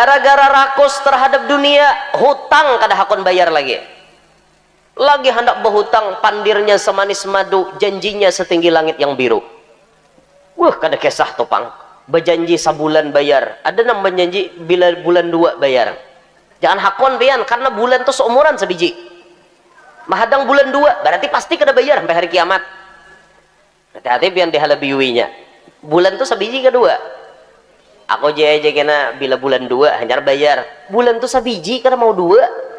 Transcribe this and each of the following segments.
gara-gara rakus terhadap dunia, hutang kada hakon bayar lagi hendak berhutang, pandirnya semanis madu, janjinya setinggi langit yang biru. Wah, kada kisah topang, berjanji sebulan bayar, ada yang berjanji bila bulan 2 bayar. Jangan hakon pian, karena bulan tuh seumuran sebiji. Mahadang bulan 2 berarti pasti kada bayar sampai hari kiamat. Hati-hati pian dihalabiuinya, bulan tuh sebiji kedua. Aku aja kena bila bulan 2 hanya bayar, bulan tuh sebiji kada mau 2.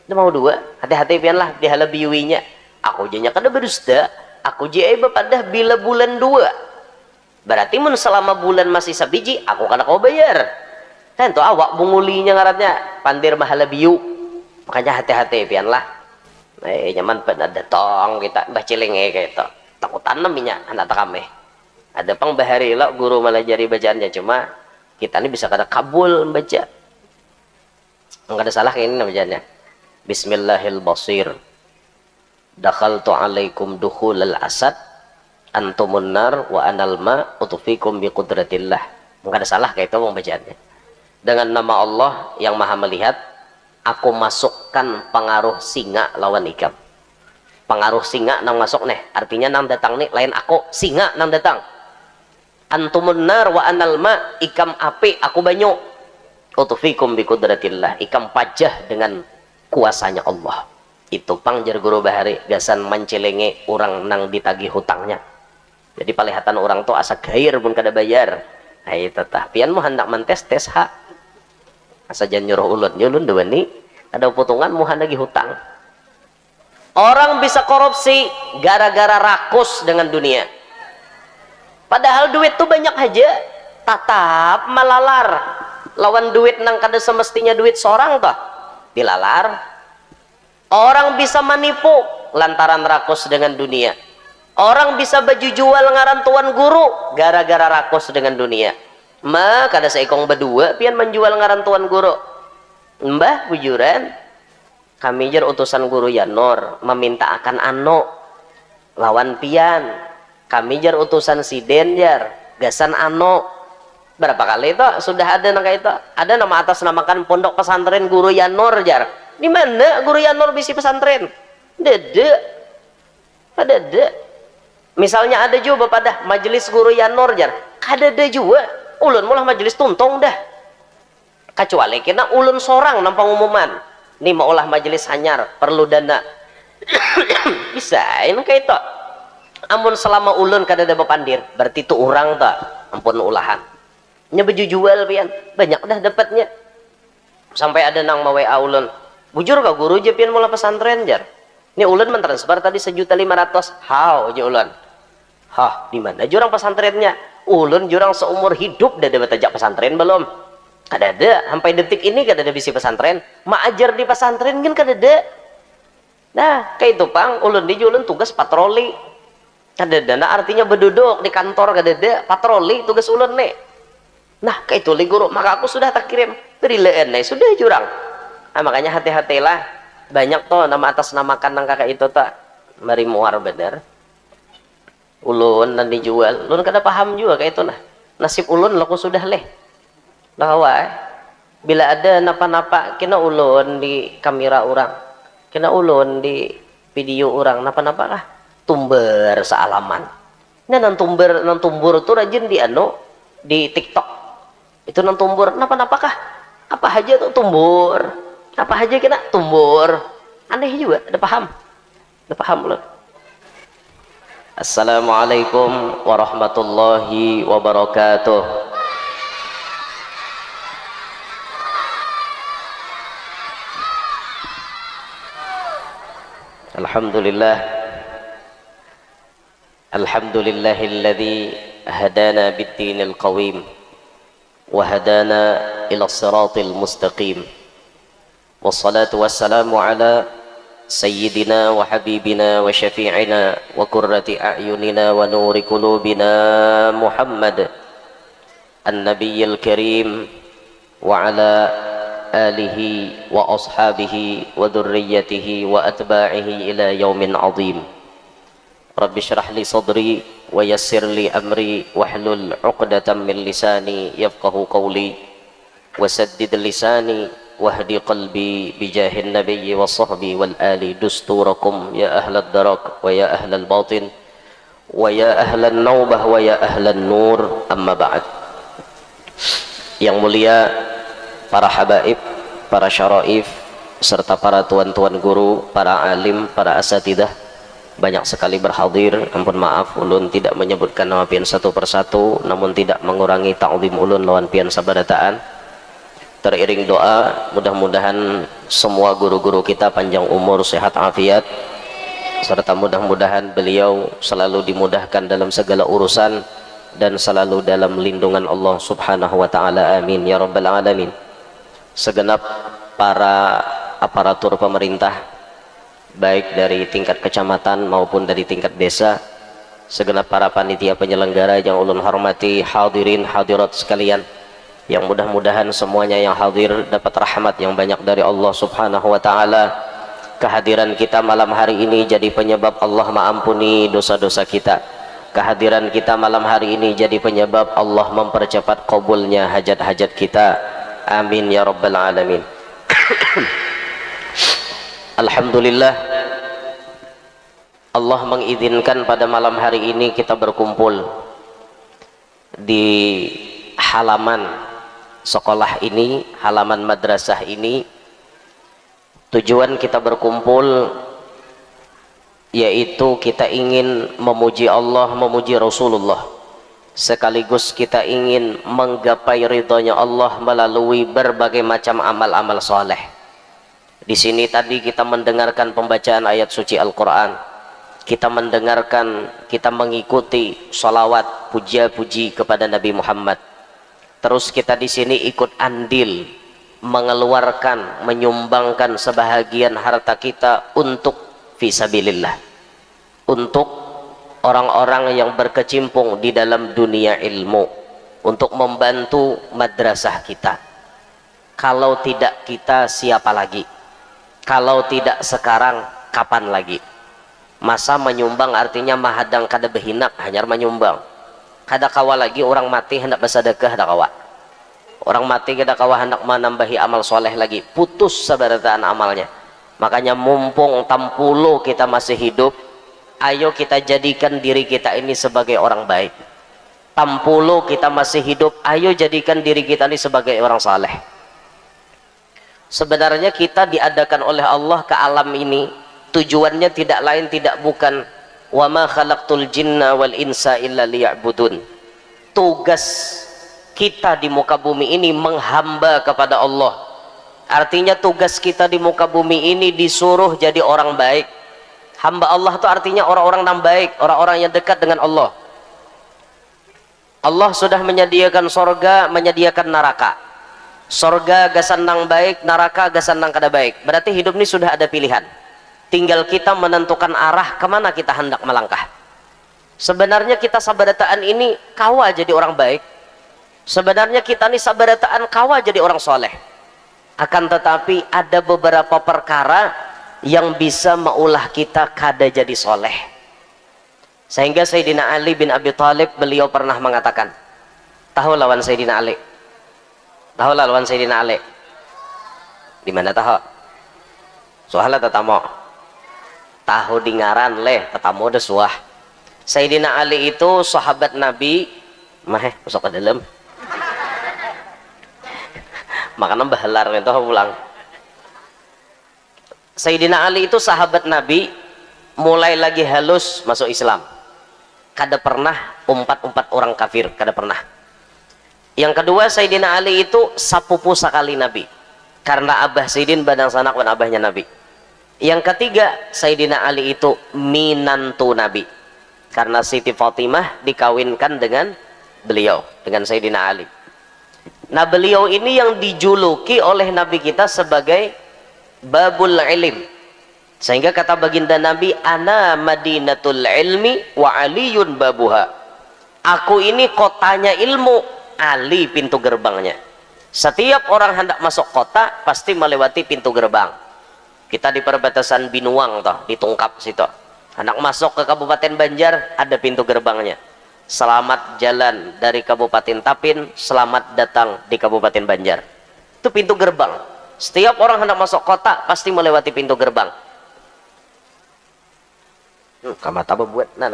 Dia mau 2, hati-hati pian lah dihalabiuinya. Aku janya kada berdusta, aku jaya pada bila bulan 2 berarti mun selama bulan masih sabiji aku kada kau bayar kan tuh awak bungulinya ngaratnya pandir mahalabiu. Makanya hati-hati pian lah. Nyaman pada datang kita mbah cilenge kayak itu takutan namanya anak kami. Ada pang bahari lo guru malajari bacaannya, cuma kita ini bisa kada kabul membaca. Enggak ada salah kayak ini bacaannya. Bismillahirrahmanirrahim. Dakhaltu alaikum dukhulal asad antumun nar wa anal ma utufikum bi qudratillah. Enggak ada salah kayak itu bacaannya. Dengan nama Allah yang Maha Melihat, aku masukkan pengaruh singa lawan ikam. Pengaruh singa nang masuk nih, artinya nang datang nih lain aku, singa nang datang. Antumun nar wa anal ma, ikam api aku banyu. Utufikum bi qudratillah, ikam pajah dengan kuasanya Allah. Itu pang jar guru bahari gasan mencelenge orang nang ditagih hutangnya. Jadi palihatan orang tuh asa gair pun kada bayar. Nah itu tah pian mau hendak mentes tes hak asa jan nyuruh ulun dewe ni ada potongan mau hendak hutang. Orang bisa korupsi gara-gara rakus dengan dunia, padahal duit tuh banyak aja, tatap malalar lawan duit nang kada semestinya duit seorang toh dilalar. Orang bisa menipu lantaran rakus dengan dunia. Orang bisa baju jual ngaran tuan guru gara-gara rakus dengan dunia. Ma kada seikong berdua pian menjual ngaran tuan guru. Mbah bujuran kami jar utusan guru Yanor meminta akan ano lawan pian. Kami jar utusan siden jar gasan ano. Berapa kali itu sudah ada nang itu? Ada nama atas namakan pondok pesantren guru Yanor jar. Di mana guru Yanor bisi pesantren? Dede. Ada. Misalnya ada juga pada majelis guru Yanor jar. Kada ada juga. Ulun mulah majelis tuntong dah. Kecuali kena ulun sorang nampang umuman. Ini mau olah majelis hanyar perlu dana. Bisa ini kayak itu. Amun selama ulun kada ada bepandir, berarti itu orang tak ampun ulahan. Nya baju jual pian banyak dah dapatnya. Sampai ada nang mau WA ulun. Bujur gak guru je pian mula pesantren jar. Ini ulun mentransfer tadi 1.500.000. How aja ulun. Hah, di mana jurang pesantrennya? Ulun jurang seumur hidup dah dapat ajak pesantren belum? Kada ada, sampai detik ini kada ada bisi pesantren. Maajar di pesantren kan kada ada. Nah, kayak itu pang ulun di ulun tugas patroli. Kada ada, nah artinya berduduk di kantor kada ada, patroli tugas ulun nih. Nah, kayak itu li guru, maka aku sudah tak kirim perilaan nih, sudah jurang. Nah, makanya hati-hatilah. Banyak toh nama atas namakan nang kakak itu tak mari muar bener. Ulun dan dijual, ulun kada paham juga kayak itu nah. Nasib ulun laku sudah leh. Lawa bila ada napa-napa kena ulun di kamera orang, kena ulun di video orang napa-napa kah? Tumber sealaman. Nah nang tumbur tuh rajin di di TikTok. Itu nang tumbur napa-napa kah? Apa aja tuh tumbur. Apa aja kena tumbur. Aneh juga, ada paham. Ada paham ulun. Assalamualaikum warahmatullahi wabarakatuh. Alhamdulillah. Alhamdulillahilladzi hadana bid-dinil qawim wa hadana ila siratil mustaqim. Wassalatu wassalamu ala سيدنا وحبيبنا وشفيعنا وقرة أعيننا ونور قلوبنا محمد النبي الكريم وعلى آله وأصحابه وذريته وأتباعه إلى يوم عظيم. رب اشرح لي صدري ويسر لي أمري واحلل عقدة من لساني يفقه قولي. وسدد لساني واهد قلبي بجاه النبي والصحب والآل دستوركم يا أهل الدرك ويا أهل الباطن ويا أهل النوبة ويا أهل النور أما بعد. Yang mulia para habaib, para syaraif, serta para tuan-tuan guru, para alim, para asatidah, banyak sekali berhadir. Ampun maaf ulun tidak menyebutkan nama pian satu persatu, namun tidak mengurangi ta'zim ulun lawan pian sabarataan. Teriring doa, mudah-mudahan semua guru-guru kita panjang umur, sehat afiat, serta mudah-mudahan beliau selalu dimudahkan dalam segala urusan dan selalu dalam lindungan Allah subhanahu wa ta'ala, amin ya rabbal alamin. Segenap para aparatur pemerintah, baik dari tingkat kecamatan maupun dari tingkat desa, segenap para panitia penyelenggara yang ulun hormati, hadirin hadirat sekalian, yang mudah-mudahan semuanya yang hadir dapat rahmat yang banyak dari Allah subhanahu wa ta'ala. Kehadiran kita malam hari ini jadi penyebab Allah mengampuni dosa-dosa kita. Kehadiran kita malam hari ini jadi penyebab Allah mempercepat qabulnya hajat-hajat kita, amin ya rabbal alamin. Alhamdulillah, Allah mengizinkan pada malam hari ini kita berkumpul di halaman sekolah ini, halaman madrasah ini. Tujuan kita berkumpul yaitu kita ingin memuji Allah, memuji Rasulullah, sekaligus kita ingin menggapai ridhonya Allah melalui berbagai macam amal-amal soleh. Di sini tadi kita mendengarkan pembacaan ayat suci Al-Quran, kita mendengarkan, kita mengikuti sholawat, puja-puji kepada Nabi Muhammad. Terus kita di sini ikut andil, mengeluarkan, menyumbangkan sebahagian harta kita untuk fisabilillah, untuk orang-orang yang berkecimpung di dalam dunia ilmu, untuk membantu madrasah kita. Kalau tidak kita, siapa lagi? Kalau tidak sekarang, kapan lagi? Masa menyumbang artinya mahadang kada behinak, hanya menyumbang. Kada kawa lagi orang mati hendak bersedekah, kada kawa. Orang mati kada kawa hendak menambahi amal soleh lagi, putus sabarataan amalnya. Makanya mumpung tampulo kita masih hidup, ayo kita jadikan diri kita ini sebagai orang baik. Tampulo kita masih hidup, ayo jadikan diri kita ini sebagai orang saleh. Sebenarnya kita diadakan oleh Allah ke alam ini, tujuannya tidak lain tidak bukan wa ma khalaqtul jinna wal insa illa liya'budun. Tugas kita di muka bumi ini menghamba kepada Allah. Artinya tugas kita di muka bumi ini disuruh jadi orang baik. Hamba Allah itu artinya orang-orang yang baik, orang-orang yang dekat dengan Allah. Allah sudah menyediakan sorga, menyediakan neraka. Sorga gasan nang baik, neraka gasan nang kada baik. Berarti hidup ini sudah ada pilihan. Tinggal kita menentukan arah kemana kita hendak melangkah. Sebenarnya kita sabarataan ini kawa jadi orang baik. Sebenarnya kita ini sabarataan kawa jadi orang soleh. Akan tetapi ada beberapa perkara yang bisa maulah kita kada jadi soleh. Sehingga Sayyidina Ali bin Abi Thalib, beliau pernah mengatakan, tahu lawan Sayyidina Ali? Tahu lawan Sayyidina Ali? Di mana tahu? Soalnya tetamu. Tahu di ngaran leh, tetamu ada suah. Sayyidina Ali itu sahabat Nabi, masuk ke dalam. Makanya bahalar itu pulang. Sayyidina Ali itu sahabat Nabi, mulai lagi halus masuk Islam. Kada pernah umpat-umpat orang kafir, kada pernah. Yang kedua, Sayyidina Ali itu sapupu sekali Nabi, karena abah Sayyidin badang sanak dan abahnya Nabi. Yang ketiga, Sayyidina Ali itu minantu Nabi, karena Siti Fatimah dikawinkan dengan beliau, dengan Sayyidina Ali. Nah, beliau ini yang dijuluki oleh Nabi kita sebagai babul ilm. Sehingga kata baginda Nabi, ana madinatul ilmi wa aliyun babuha. Aku ini kotanya ilmu, Ali pintu gerbangnya. Setiap orang hendak masuk kota pasti melewati pintu gerbang. Kita di perbatasan Binuang toh, di Tungkap situ. Hendak masuk ke Kabupaten Banjar ada pintu gerbangnya. Selamat jalan dari Kabupaten Tapin, selamat datang di Kabupaten Banjar. Itu pintu gerbang. Setiap orang hendak masuk kota pasti melewati pintu gerbang. Kamata buat nah.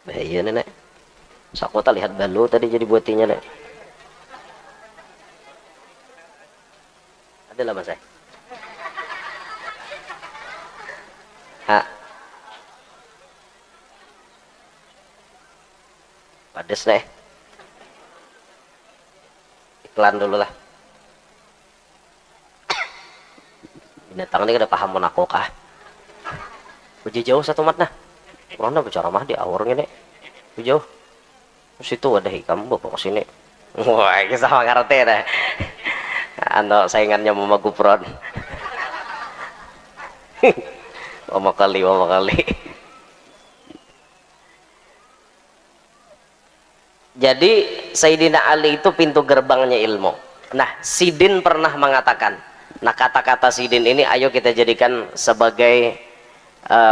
Bahaya nenek. Sakota lihat balu tadi jadi buatinya nek. Adalah mas Pades nih. Iklan dulu lah. Binatang ini kada paham mun aku kah. Uji jauh satu mat nah. Mana bicara mah di awur ngene. Jauh. Situ ada hikam bapak sini. Wah, ini sama ngerti dah. Ano saingannya Mama Gupron. Mama kali. Jadi Sayyidina Ali itu pintu gerbangnya ilmu. Nah, Sidin pernah mengatakan. Nah, kata-kata Sidin ini ayo kita jadikan sebagai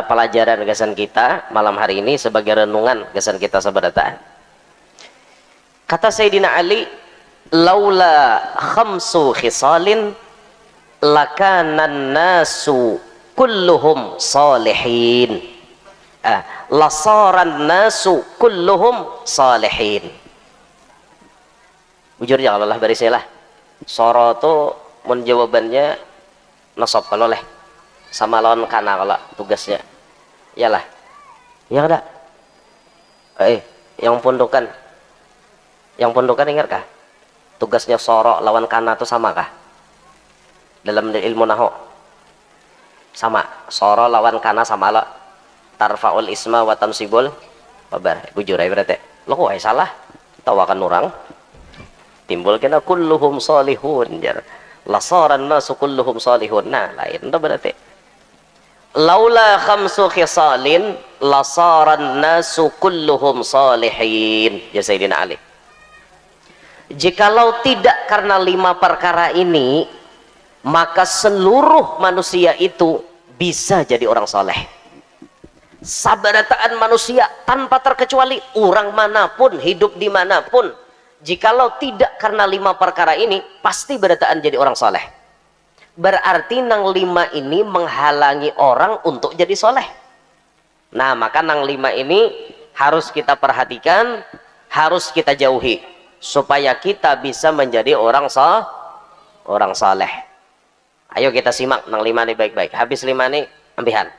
pelajaran gasan kita malam hari ini, sebagai renungan gasan kita sabadata. Kata Sayyidina Ali, laula khamsu khisalin lakanan nasu kulluhum salihin. Lasaran nasu kulluhum salihin. Bujur ya Allah bariselah. Soro tu mun jawabannya nasab kalau leh sama lawan kana kalau tugasnya. Iyalah. Ya ada. Yang pondokan. Yang pondokan ingat kah? Tugasnya soro lawan kana itu sama kah? Dalam ilmu nahwu. Sama. Soro lawan kana sama lah. Tarfaul isma wa tansibul kabar. Bujur berarti. Lo kok salah? Tawakan orang. Timbul kena kulluhum salihun jar. Lasaran nasu kulluhum salihun. Nah, lain itu berarti. Laula khamsu khisalin lasaran nasu kulluhum salihin. Ya Sayyidina Ali. Jikalau tidak karena 5 perkara ini, maka seluruh manusia itu bisa jadi orang soleh. Sabarataan manusia tanpa terkecuali, orang manapun, hidup dimanapun, jikalau tidak karena 5 perkara ini, pasti berataan jadi orang soleh. Berarti nang 5 ini menghalangi orang untuk jadi soleh. Nah, maka nang 5 ini harus kita perhatikan, harus kita jauhi, supaya kita bisa menjadi orang soleh. Ayo kita simak nang 5 ini baik-baik. Habis 5 ini ambihan.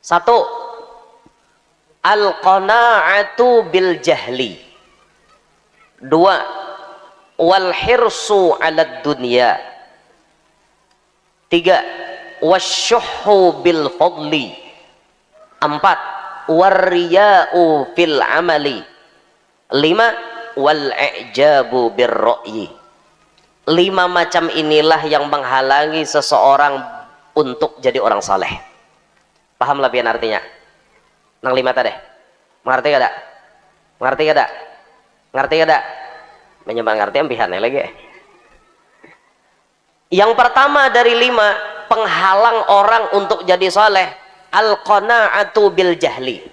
1. Al-qana'atu bil jahli. 2. Wal hirsu 'alad dunya. 3. Wasyuhhu bil fadli. 4. Warriya'u fil amali. 5. Wal i'jabu bir ra'yi. 5 macam inilah yang menghalangi seseorang untuk jadi orang saleh. Paham lebih artinya? Nang 5 tadi. Mengerti kada? Mengerti kada? Ngerti kada? Menyembah ngerti ambihan lagi. Yang pertama dari 5 penghalang orang untuk jadi saleh, al-qana'atu bil jahli.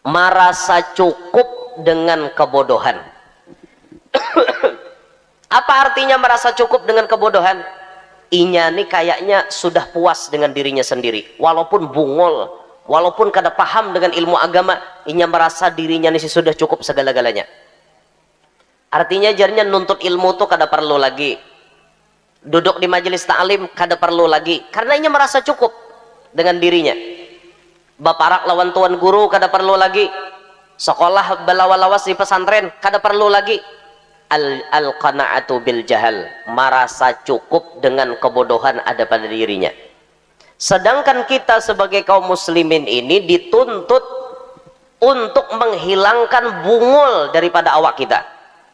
Merasa cukup dengan kebodohan. Apa artinya merasa cukup dengan kebodohan? Inya nih kayaknya sudah puas dengan dirinya sendiri, walaupun bungol, walaupun kada paham dengan ilmu agama, inya merasa dirinya nih sudah cukup segala-galanya. Artinya jarnya nuntut ilmu tuh kada perlu lagi, duduk di majelis ta'lim kada perlu lagi, karena inya merasa cukup dengan dirinya. Baparak lawan tuan guru kada perlu lagi, sekolah balawas di pesantren kada perlu lagi. Al-qana'atu bil jahal, merasa cukup dengan kebodohan ada pada dirinya. Sedangkan kita sebagai kaum muslimin ini dituntut untuk menghilangkan bungul daripada awak kita.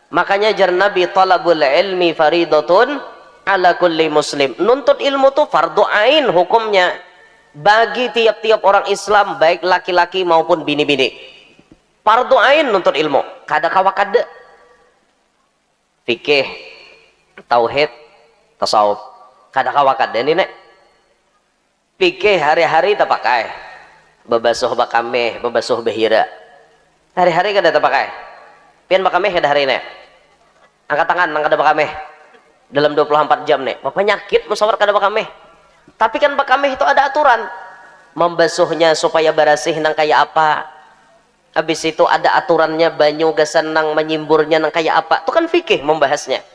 Makanya jar Nabi, talabul ilmi faridatun ala kulli muslim. Nuntut ilmu itu fardu ain hukumnya bagi tiap-tiap orang Islam, baik laki-laki maupun bini-bini. Fardu ain nuntut ilmu, kada kawa kada. Fikih, tauhid, tasawuf, kada kawa kada ini nek. Fikih hari-hari tak pakai, babasuh bakame, babasuh behira, hari-hari kada tak pakai. pian bakameh ya hari ini angkat tangan angkat bakameh dalam 24 jam nih bapak nyakit musawar kada bakameh. Tapi kan bakameh itu ada aturan membasuhnya supaya bersih nang kayak apa, habis itu ada aturannya banyu gasan nang menyimburnya nang kayak apa, itu kan fikih membahasnya.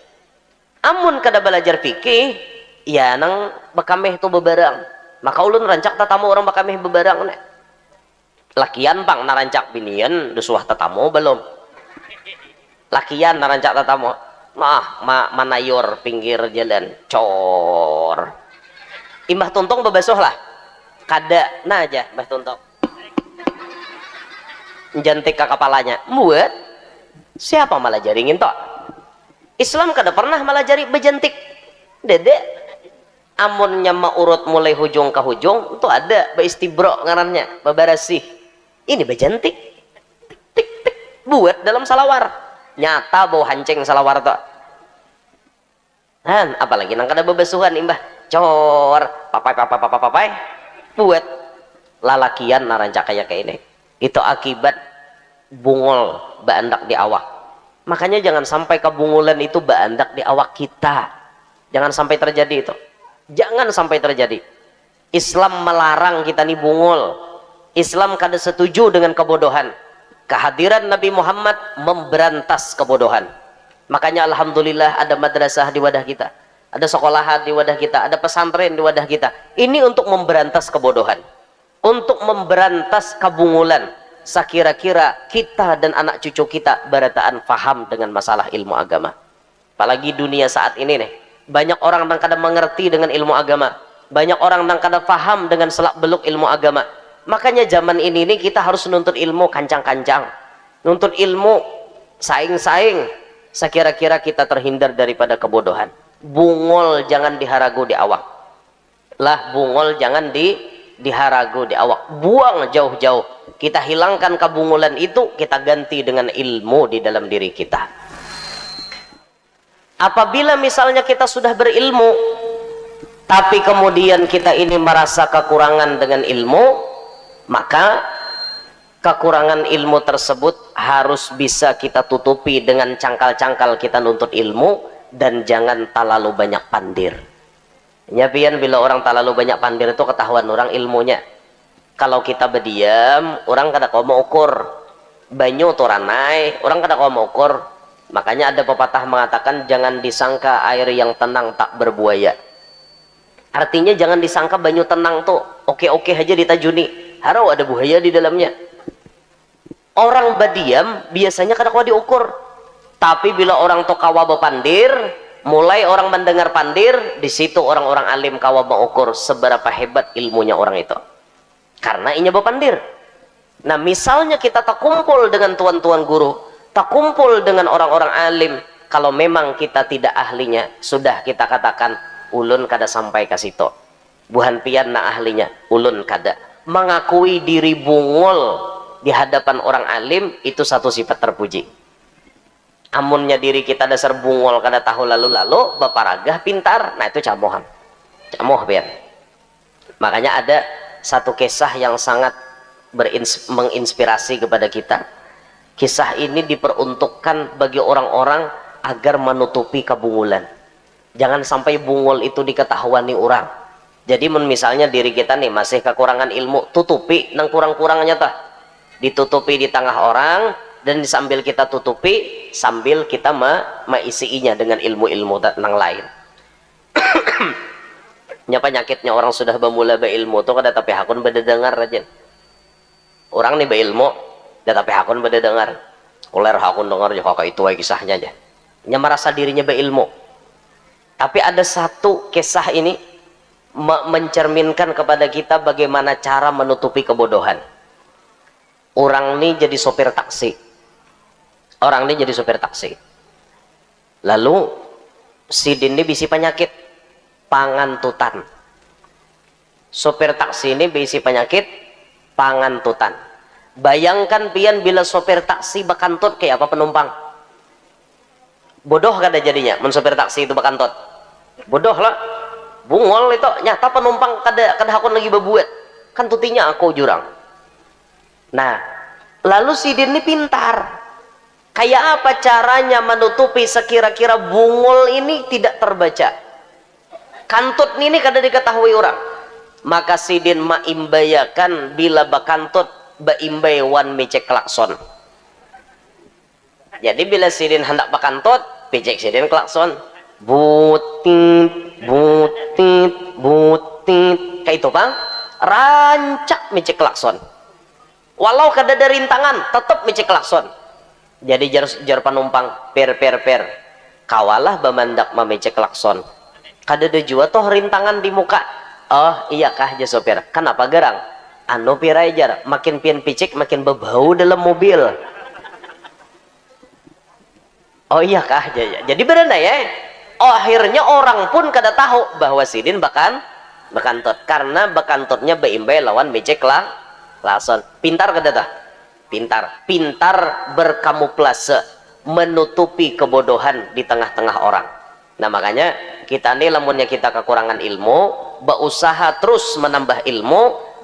Amun kada belajar fikih ya nang bakameh itu bebarang, maka ulun rancak tatamu orang bakameh bebarang nih lakian pang narancak binian dusuah tatamu belum lakian narancak tatamu manayur pinggir jalan cor imbah tuntong bebasuh lah kada nah aja mbah tuntong jantik ke kepalanya buat siapa malah jaringin toh Islam kada pernah malah jari bejantik dede amunnya urut mulai hujung ke hujung itu ada beistibro ngarannya bebarasih ini bejantik tik tik tik buat dalam salawar nyata bau hanceng salawar toh han apalagi nang kada bebasuhan imbah cor papai buat lalakian narancak kayak ini itu akibat bungol baandak di awak. Makanya jangan sampai kebungulan itu baandak di awak kita, jangan sampai terjadi itu, jangan sampai terjadi. Islam melarang kita nih bungul, Islam kada setuju dengan kebodohan. Kehadiran Nabi Muhammad memberantas kebodohan. Makanya alhamdulillah ada madrasah di wadah kita, ada sekolahan di wadah kita, ada pesantren di wadah kita. Ini untuk memberantas kebodohan, untuk memberantas kebungulan. Sekira-kira kita dan anak cucu kita berataan faham dengan masalah ilmu agama. Apalagi dunia saat ini nih, banyak orang yang kadang mengerti dengan ilmu agama, banyak orang yang kadang faham dengan selak beluk ilmu agama. Makanya zaman ini nih kita harus nuntut ilmu kancang-kancang, nuntut ilmu saing-saing. Sekira-kira kita terhindar daripada kebodohan. Bungol jangan diharagu di awak lah, bungol jangan diharagu di awak, buang jauh-jauh. Kita hilangkan kebungulan itu, kita ganti dengan ilmu di dalam diri kita. Apabila misalnya kita sudah berilmu tapi kemudian kita ini merasa kekurangan dengan ilmu, maka kekurangan ilmu tersebut harus bisa kita tutupi dengan cangkal-cangkal kita nuntut ilmu, dan jangan terlalu banyak pandir. Nyapian bila orang terlalu banyak pandir itu ketahuan orang ilmunya. Kalau kita berdiam, orang kada kau mau ukur banyu toranai, orang kada kau mau ukur. Makanya ada pepatah mengatakan jangan disangka air yang tenang tak berbuaya. Artinya jangan disangka banyu tenang tuh oke-oke aja ditajuni, harau ada buaya di dalamnya. Orang berdiam biasanya kada kau diukur, tapi bila orang tuh kawa bepandir, mulai orang mendengar pandir, di situ orang-orang alim kawa mengukur seberapa hebat ilmunya orang itu. Karena inya bepandir. Nah misalnya kita tak kumpul dengan tuan-tuan guru, tak kumpul dengan orang-orang alim, kalau memang kita tidak ahlinya, sudah kita katakan ulun kada sampai ke situ, buhan pian na ahlinya ulun kada. Mengakui diri bungul di hadapan orang alim itu satu sifat terpuji. Amunnya diri kita dasar bungul kada tahu lalu-lalu baparagah pintar, nah itu camohan, camoh pian. Makanya ada satu kisah yang sangat menginspirasi kepada kita. Kisah ini diperuntukkan bagi orang-orang agar menutupi kebungulan. Jangan sampai bungul itu diketahuani orang. Jadi misalnya diri kita nih masih kekurangan ilmu, tutupi nang kurang-kurangnya tah, ditutupi di tengah orang, dan sambil kita tutupi sambil kita meisiinya dengan ilmu-ilmu nang lain. Nya penyakitnya orang sudah bermula berilmu tuh kada tapi hakun bedengar aja. Orang nih berilmu, dah tapi hakun bedengar. Kuler hakun dengar ya kakak itu kisahnya aja. Nya merasa dirinya berilmu. Tapi ada satu kisah ini mencerminkan kepada kita bagaimana cara menutupi kebodohan. Orang ini jadi sopir taksi. Orang ini jadi sopir taksi. Lalu si ini bisi penyakit pangantutan. Sopir taksi ini bisi penyakit pangantutan. Bayangkan pian bila sopir taksi bakantut kayak apa penumpang? Bodoh kada jadinya men sopir taksi itu bakantut. Bodoh lah. Bungol itu nyata penumpang kada hakun lagi bebuat. Kan tutinya aku jurang. Nah, lalu si Din ini pintar. Kayak apa caranya menutupi sekira-kira bungul ini tidak terbaca? Kantut ini kada diketahui orang. Maka sidin maimbayakan bila bakantut baimbay wan mecek klakson. Jadi bila sidin hendak bakantut, pecek sidin klakson. Butit, butit, butit. Kayak itu bang. Rancak mecek klakson. Walau kada ada rintangan, tetap mecek klakson. Jadi jar penumpang per kawalah bamandak memecek klakson. Kada ada jua toh rintangan di muka. Oh iya kah ja sopir, kenapa gerang? Anu pirai jar, makin pian picik makin berbau dalam mobil. Oh iya kah ja. Jadi benar ya. Oh, akhirnya orang pun kada tahu bahwa sidin bakantut karena bakantutnya beimbay lawan becek klakson. Pintar kada tah? Pintar berkamuflase, menutupi kebodohan di tengah-tengah orang. Nah makanya kita nih lamunnya kita kekurangan ilmu, berusaha terus menambah ilmu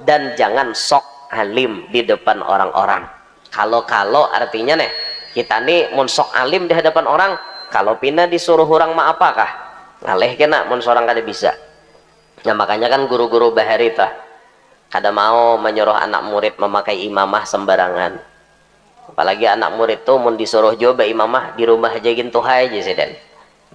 dan jangan sok alim di depan orang-orang. Kalau artinya nih kita nih mun sok alim di hadapan orang, kalau pina disuruh orang mah apakah ngaleh kena mun seorang kada bisa. Nah makanya kan guru-guru bahari tah kada mau menyuruh anak murid memakai imamah sembarangan. Apalagi anak murid tuh mun disuruh coba imamah di rumah aja gitu aja sih dan.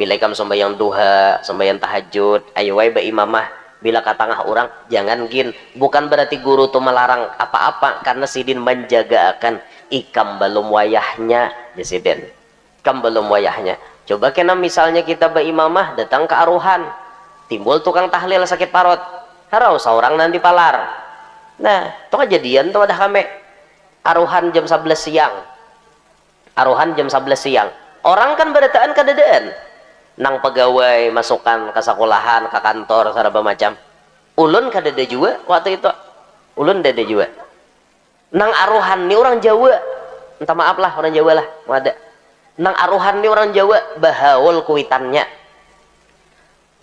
Bila kam sembahyang duha, sembahyang tahajud, ayo wae ba imamah. Bila katangah orang jangan gin. Bukan berarti guru tuh melarang apa-apa karena sidin menjaga akan ikam belum wayahnya jesiden. Ikam belum wayahnya. Coba kena misalnya kita ba imamah datang ke aruhan, timbul tukang tahlil sakit parut. Harau seorang nanti palar. Nah, itu kejadian tuh ada kami aruhan jam 11 siang. Aruhan jam 11 siang. Orang kan berataan kadadaan. Nang pegawai masukkan ke sekolahan, ke kantor, saraba macam. Ulun kadada juga waktu itu. Ulun dada juga. Nang aruhan ni orang Jawa. Entah maaf lah orang Jawa lah, ada. Nang aruhan ni orang Jawa bahaul kuitannya.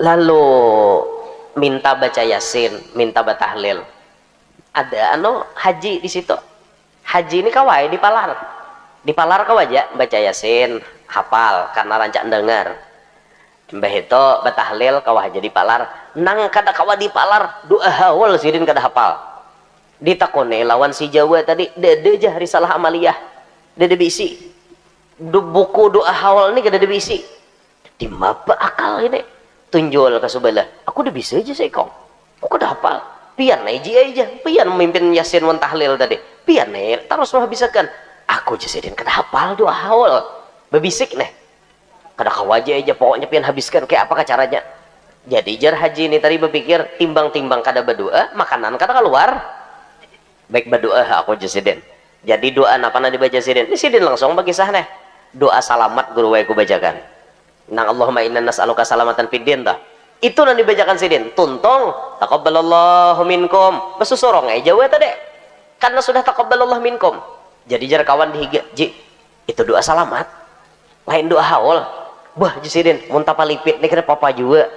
Lalu minta baca Yasin, minta batahlil. Ada haji di situ. Haji ini kawai di palar kawaja baca Yasin, hafal karena rancak dengar. Mbah itu batahlil kawah jadi palar. Nang kada kawa di palar doa hawal sidin kada hafal. Ditakone lawan si Jawa tadi, dede jah risalah amaliyah. Dede bisi. Buku doa hawal ini kada bisi. Di mapa akal ini. Tunjul ke sebelah. Aku udah bisa aja sih kong. Aku udah hafal. Pian aja. Pian memimpin Yasin wan tahlil tadi. Pian terus mah bisa kan. Aku jasidin kada hafal doa hawal. Bebisik nih. Kada kawaja aja pokoknya pian habiskan kayak apa caranya. Jadi jar haji ini tadi berpikir timbang-timbang kada berdoa, makanan kada keluar. Baik berdoa aku jasidin. Jadi doa apa na dibaca sidin? Ini sidin langsung bagi sah nih. Doa salamat guru wae ku bacakan. Nang Allahumma inna nas'aluka salamatan fid din tah. Itu nanti dibacakan sidin. Tuntung taqabbalallahu minkum. Besusorong aja we tadi. Karena sudah taqabbalallahu minkum. Jadi jar kawan dihiga, ji. Itu doa salamat. Lain doa haul. Wah, jisidin muntah palipit nih kira papa juga.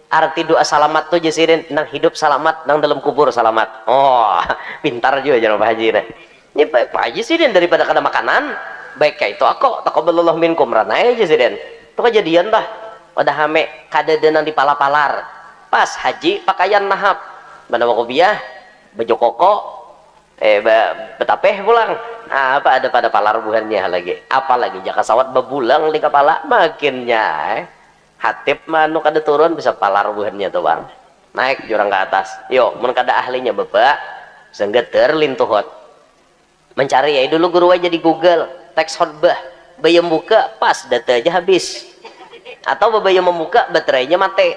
Arti doa salamat tuh jisidin nang hidup salamat, nang dalam kubur salamat. Oh, pintar juga jangan Pak Haji nih. Ini baik Pak Haji sidin daripada kada makanan. Baik kayak itu aku taqabbalallahu minkum ranai jisidin. Itu kejadian bah. Pada hame kada denang di pala-palar. Pas haji pakaian nahap. Bana kopiah, baju koko, betapeh pulang. Apa ada pada palar buhannya lagi. Apalagi jaka sawat bebulang di kepala makinnya. Hatip manu kada turun bisa palar buhannya tuh bang. Naik jurang ke atas. Yo, mun kada ahlinya bapak, senggeter lintuhot. Mencari ya dulu guru aja di Google, teks khotbah. Bayam buka pas data aja habis. Atau bayam membuka baterainya mati.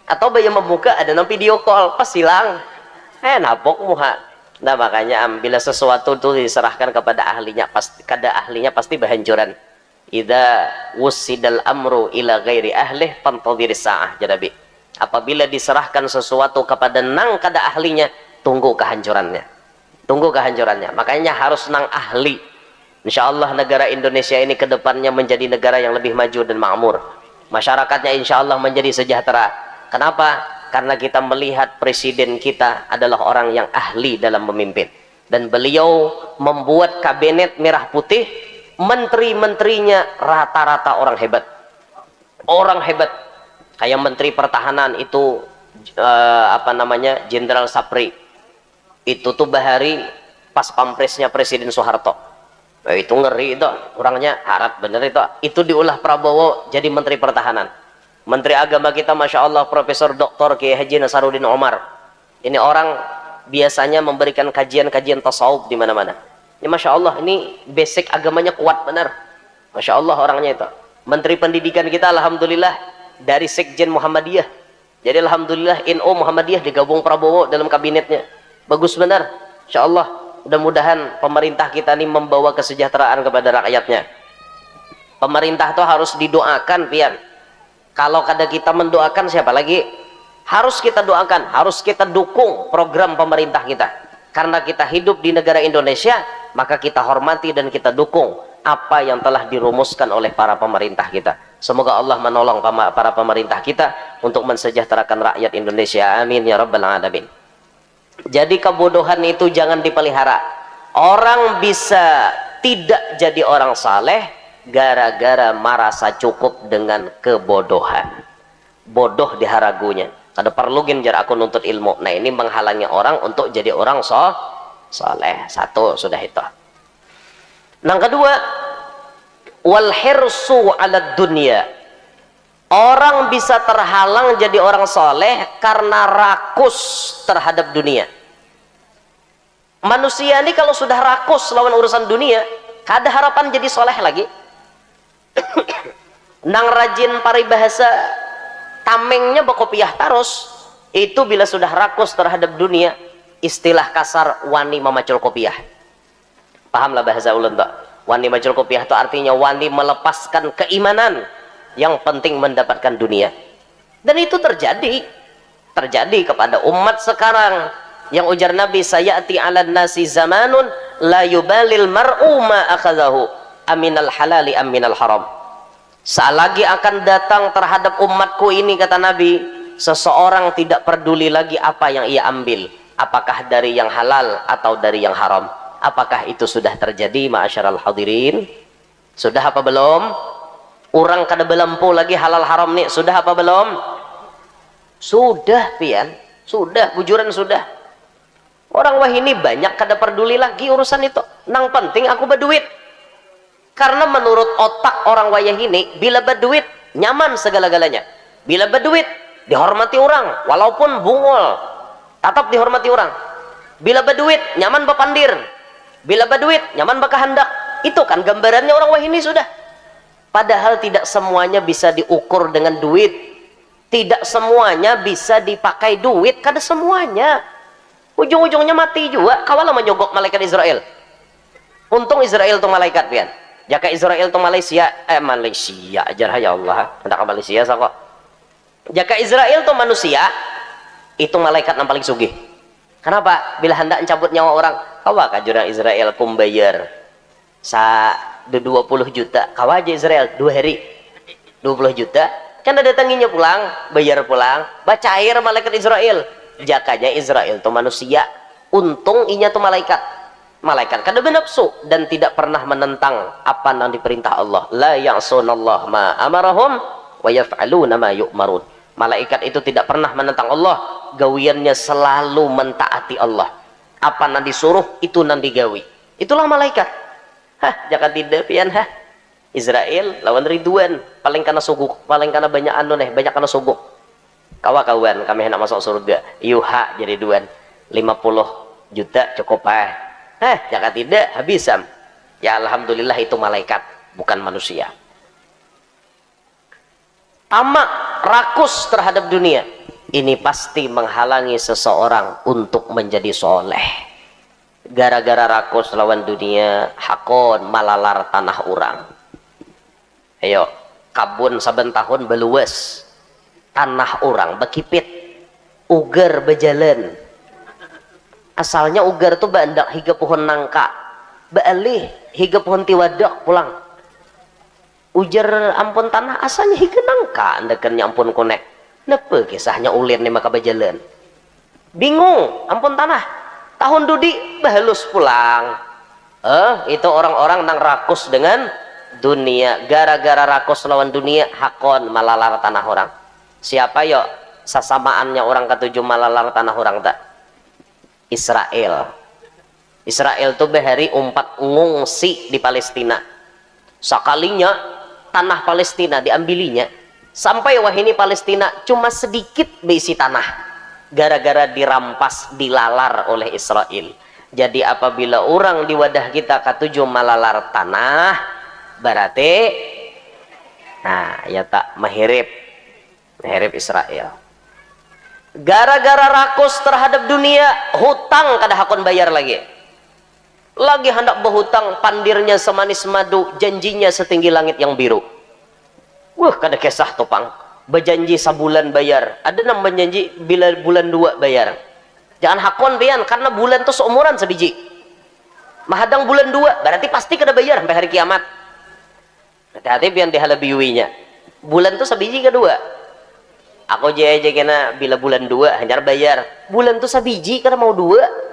Atau bayam membuka ada nang video call pas hilang. Napok muha. Nah makanya bila sesuatu itu diserahkan kepada ahlinya pasti kada ahlinya pasti bahancuran. Idza wusidal amru ila ghairi ahlih fantadhir sa'ah jadabi. Apabila diserahkan sesuatu kepada nang kada ahlinya, tunggu kehancurannya. Tunggu kehancurannya. Makanya harus nang ahli. Insyaallah negara Indonesia ini kedepannya menjadi negara yang lebih maju dan makmur. Masyarakatnya insyaallah menjadi sejahtera. Kenapa? Karena kita melihat presiden kita adalah orang yang ahli dalam memimpin. Dan beliau membuat kabinet merah putih menteri-menterinya rata-rata orang hebat. Orang hebat. Kayak menteri pertahanan itu Jenderal Sapri. Itu tuh bahari pas pampresnya Presiden Soeharto. Itu ngeri itu, orangnya harap bener itu. Itu diulah Prabowo jadi menteri pertahanan. Menteri agama kita Masya Allah Profesor Dr. Kiai Haji Nasaruddin Omar. Ini orang biasanya memberikan kajian-kajian tasawuf di mana-mana. Ini Masya Allah, ini basic agamanya kuat benar. Masya Allah orangnya itu. Menteri pendidikan kita Alhamdulillah dari Sekjen Muhammadiyah. Jadi Alhamdulillah NU Muhammadiyah digabung Prabowo dalam kabinetnya. Bagus benar. Insya Allah mudah-mudahan pemerintah kita ini membawa kesejahteraan kepada rakyatnya. Pemerintah itu harus didoakan, pian. Kalau kada kita mendoakan, siapa lagi? Harus kita doakan, harus kita dukung program pemerintah kita. Karena kita hidup di negara Indonesia, maka kita hormati dan kita dukung apa yang telah dirumuskan oleh para pemerintah kita. Semoga Allah menolong para pemerintah kita untuk mensejahterakan rakyat Indonesia. Amin ya rabbal alamin. Jadi kebodohan itu jangan dipelihara. Orang bisa tidak jadi orang saleh gara-gara merasa cukup dengan kebodohan. Bodoh diharagunya. Kada perlu jar aku nuntut ilmu. Nah ini menghalangi orang untuk jadi orang saleh. Satu sudah itu. Yang kedua, wal hirsu 'ala dunya. Orang bisa terhalang jadi orang soleh karena rakus terhadap dunia. Manusia ini kalau sudah rakus lawan urusan dunia, kada harapan jadi soleh lagi. Nang rajin paribahasa, tamengnya bakopiah tarus, itu bila sudah rakus terhadap dunia, istilah kasar wani memacul kopiah. Pahamlah bahasa ulun tak? Wani macul kopiah itu artinya wani melepaskan keimanan, yang penting mendapatkan dunia. Dan itu terjadi kepada umat sekarang. Yang ujar Nabi, sayati 'alan nasi zamanun la yubalil mar'u ma akhadahu aminal halali aminal haram. Selagi akan datang terhadap umatku ini, kata Nabi, seseorang tidak peduli lagi apa yang ia ambil, apakah dari yang halal atau dari yang haram. Apakah itu sudah terjadi, ma'asyaral hadirin? Sudah apa belum? Orang kada belempu lagi halal haram nih, sudah apa belum? Sudah, pian. Sudah, bujuran sudah. Orang wah ini banyak kada peduli lagi urusan itu. Nang penting aku berduit. Karena menurut otak orang wayah ini, bila berduit nyaman segala-galanya. Bila berduit dihormati orang, walaupun bungol, tetap dihormati orang. Bila berduit nyaman bepandir. Bila berduit nyaman bakahandak. Itu kan gambarannya orang wah ini sudah. Padahal tidak semuanya bisa diukur dengan duit. Tidak semuanya bisa dipakai duit. Kada semuanya. Ujung-ujungnya mati juga. Kawalah menyogok malaikat Israel. Untung Israel itu malaikat, pian. Jika Israel itu Malaysia, Malaysia ajar ya Allah. Hendak ke Malaysia sa kok. Jika Israel itu manusia, itu malaikat yang paling sugih. Kenapa? Bila hendak mencabut nyawa orang, kawa kajurang Israel kumbayar sa 20 juta. Kawa aja Israel 2 hari 20 juta. Kan ada datanginya pulang, bayar pulang, baca air malaikat Israel. Jakanya Israel itu manusia. Untung inya tuh malaikat. Malaikat kada bernafsu dan tidak pernah menentang apa yang diperintah Allah. La ya'sunallah ma amarahum wa yaf'aluna ma yu'marun. Malaikat itu tidak pernah menentang Allah, gawiannya selalu mentaati Allah. Apa yang disuruh itu yang digawi. Itulah malaikat. Jangan tidak pian Israel lawan Ridwan, paling kana suguk, paling kana banyak banyak kana suguk. Kawan kami hendak masuk surga. Yuha jadi duan 50 juta cukup jangan tidak habisam. Ya alhamdulillah itu malaikat, bukan manusia. Tamak, rakus terhadap dunia, ini pasti menghalangi seseorang untuk menjadi soleh. Gara-gara rakus lawan dunia, hakon malalar tanah orang. Ayo, kabun saben tahun beluas, tanah orang bekipit, ugar berjalan. Asalnya ugar tuh bandak higa pohon nangka, baalih higa pohon tiwadak pulang. Ujar ampun tanah asalnya higa nangka, andakannya ampun konek. Napa kisahnya ulir nih maka berjalan? Bingung, ampun tanah. Tahun dudi bahalus pulang. Itu orang-orang nang rakus dengan dunia. Gara-gara rakus lawan dunia hakon malalar tanah orang. Siapa yo sasamaannya orang ketujuh malalar tanah orang tak? Israel. Israel tuh behari umpat ngungsi di Palestina. Sekalinya tanah Palestina diambilinya, sampai wahini Palestina cuma sedikit berisi tanah gara-gara dirampas, dilalar oleh Israel. Jadi apabila orang di wadah kita ketujuh malalar tanah, berarti nah ya tak mahirip Israel. Gara-gara rakus terhadap dunia, hutang kada hakon bayar lagi hendak berhutang, pandirnya semanis madu, janjinya setinggi langit yang biru. Wah, kada kisah topang berjanji sebulan bayar, ada yang berjanji bila bulan 2 bayar. Jangan hakon pian, karena bulan tuh seumuran sebiji. Mahadang bulan 2 berarti pasti kada bayar sampai hari kiamat. Hati-hati pian dihalabiuinya. Bulan tuh sebiji kedua. Aku aja kena bila bulan 2 hanya bayar. Bulan tuh sebiji kada mau 2.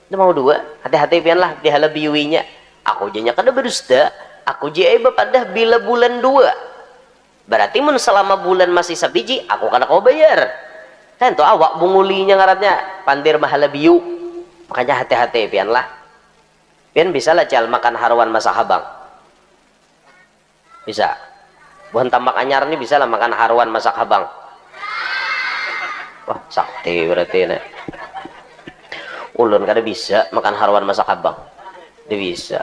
Dia mau 2. Hati-hati pian lah dihalabiuinya. Aku aja kada berdusta. Aku aja bapadah bila bulan 2. Berarti mun selama bulan masih sebiji aku kada kau bayar. Kan tuh awak bungulinya ngaratnya pandir mahalabiu. Makanya hati-hati pian lah. Pian bisa lah cal makan haruan masak habang. Bisa. Bukan tambak anyar nih bisa lah makan haruan masak habang. Wah, sakti berarti nih. Ulun kada bisa makan haruan masak habang. Dia bisa.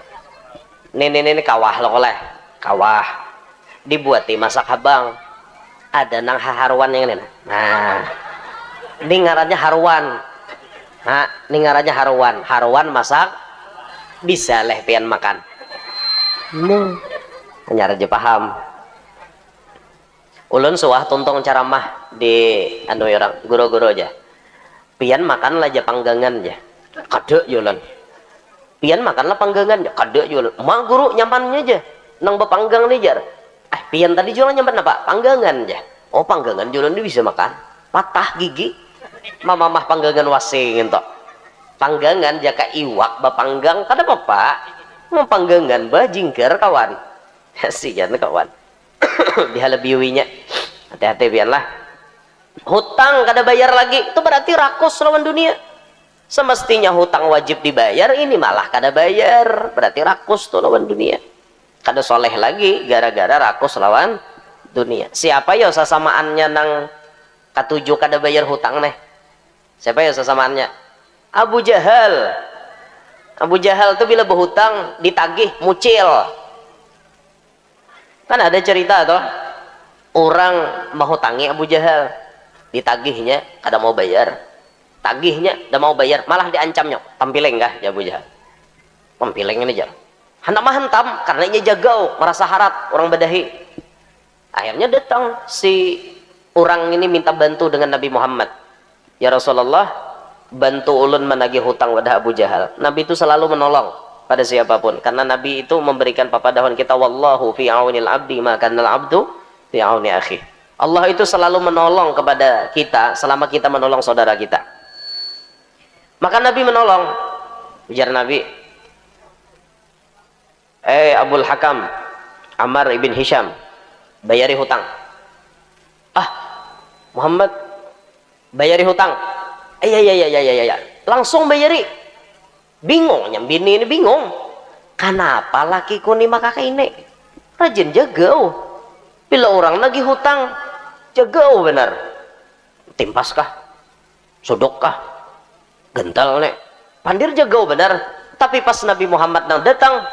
Ini kawah lo oleh. Kawah. Dibuati masak habang. Ada nang haruan yang ini. Nah. Ini ngarannya haruan. Nah, ini ngarannya haruan. Haruan masak bisa leh pian makan. Hanya aja paham. Ulun suah tuntong ceramah di anu orang guru-guru aja. Pian makanlah aja panggangan aja. Kade jualan. Pian makanlah panggangan aja. Kade jualan. Ma guru nyampannya aja. Nang bepanggang nih jar. Pian tadi jualan nyampan apa? Panggangan aja. Oh panggangan jualan dia bisa makan. Patah gigi. Mama panggangan wasing entok. Panggangan jaka iwak bapanggang kada apa-apa. Mau panggangan bajingker kawan. Kasihan kawan. Dihalabiuinya. Hati-hati pian lah. Hutang kada bayar lagi itu berarti rakus lawan dunia. Semestinya hutang wajib dibayar, ini malah kada bayar, berarti rakus tuh lawan dunia. Kada soleh lagi gara-gara rakus lawan dunia. Siapa ya sasamaannya nang ketujuh kada bayar hutang nih? Siapa ya sasamaannya? Abu Jahal. Abu Jahal tuh bila berhutang ditagih mucil. Kan ada cerita tuh orang menghutangi Abu Jahal. Ditagihnya kada mau bayar, tagihnya udah mau bayar malah diancamnya tampileng kah ya Abu Jahal. Tampileng ini jar hendak mah hentam karena ia jagau merasa harat orang badahi. Akhirnya datang si orang ini minta bantu dengan Nabi Muhammad. Ya Rasulullah, bantu ulun menagih hutang wadah Abu Jahal. Nabi itu selalu menolong pada siapapun karena Nabi itu memberikan papadahon kita, wallahu fi aunil abdi ma kanal abdu fi auni akhi. Allah itu selalu menolong kepada kita selama kita menolong saudara kita. Maka Nabi menolong. Ujar Nabi, Abul Hakam Ammar ibn Hisham, bayari hutang. Muhammad, bayari hutang. Ya. Langsung bayari. Bingung, bini ini bingung. Kenapa lakiku nih maka ini rajin jagau. Bila orang lagi hutang jagau benar. Timpaskah? Sudokkah? Gental nek. Pandir jagau benar. Tapi pas Nabi Muhammad nang datang,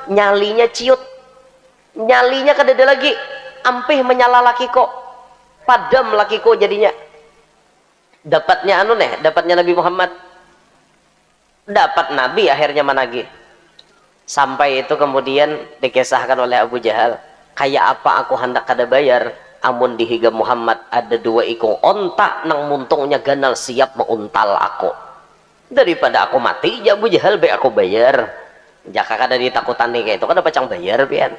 nyalinya ciut. Nyalinya kadada lagi. Ampih menyala lakiko. Padam lakiko jadinya. Dapatnya dapatnya Nabi Muhammad. Dapat Nabi akhirnya menagih. Sampai itu kemudian dikisahkan oleh Abu Jahal. Kayak apa aku hendak kada bayar? Amun dihiga Muhammad ada 2 ikung ontak nang muntungnya ganal siap menguntal aku. Daripada aku mati ya Abu Jahal be aku bayar. Jaka kada ditakutan nih kayak itu kada pacang bayar pian.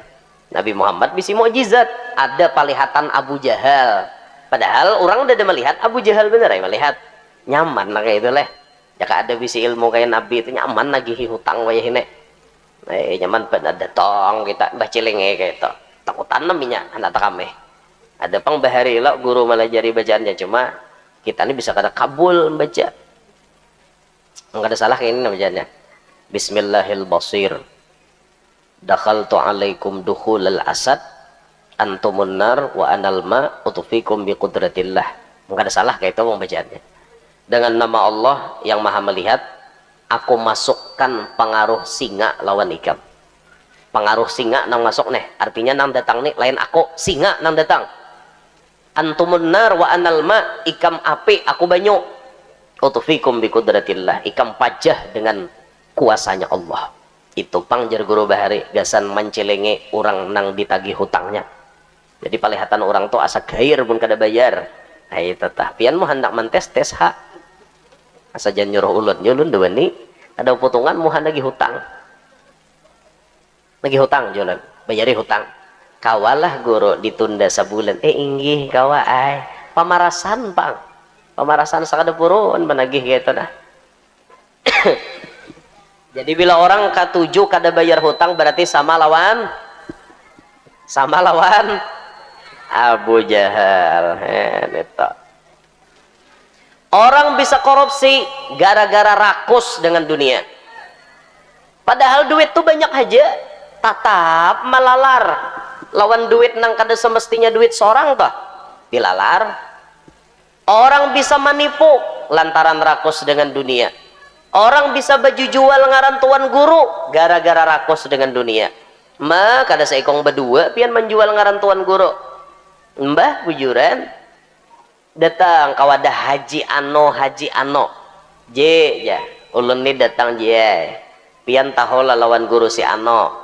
Nabi Muhammad bisi mukjizat, ada palihatan Abu Jahal. Padahal orang udah melihat Abu Jahal bener ya melihat. Nyaman lah kayak itu leh. Jaka ada bisi ilmu kayak Nabi itu nyaman lagi hutang wayah ini. nyaman pada datang kita baca lenge kayak itu takutan namanya anak kami ada pang bahari lo guru malah jari bacaannya cuma kita ini bisa kada kabul baca enggak ada salah kayak ini bacaannya Bismillahirrahmanirrahim dakhaltu alaikum dukhulal asad antumun nar wa anal ma utufikum biqudratillah enggak ada salah kayak itu bacaannya dengan nama Allah yang maha melihat aku masukkan pengaruh singa lawan ikan pengaruh singa nang masuk nih artinya nang datang nih lain aku singa nang datang antumun nar wa anal ma ikam api aku banyu utufikum biqudratillah ikam pajah dengan kuasanya Allah itu pang jar guru bahari gasan mencelenge orang nang ditagih hutangnya jadi palihatan orang tuh asa gair pun kada bayar nah itu tah pian mau hendak mentes tes hak asa jan nyuruh ulun nyulun dewe ni ada potongan mau lagi hutang jualan bayari hutang kawalah guru ditunda sebulan inggih kawa ay pamarasan pang pamarasan sakada purun menagih gitu nah jadi bila orang katujuh kada bayar hutang berarti sama lawan Abu Jahal itu orang bisa korupsi gara-gara rakus dengan dunia padahal duit tuh banyak aja tatap melalar lawan duit nang kada semestinya duit seorang toh dilalar orang bisa menipu lantaran rakus dengan dunia orang bisa baju jual ngaran tuan guru gara-gara rakus dengan dunia mah kada seikong berdua pian menjual ngaran tuan guru mbah bujuran datang kawadah haji ano J ya ulun ni datang je pian tahola lawan guru si ano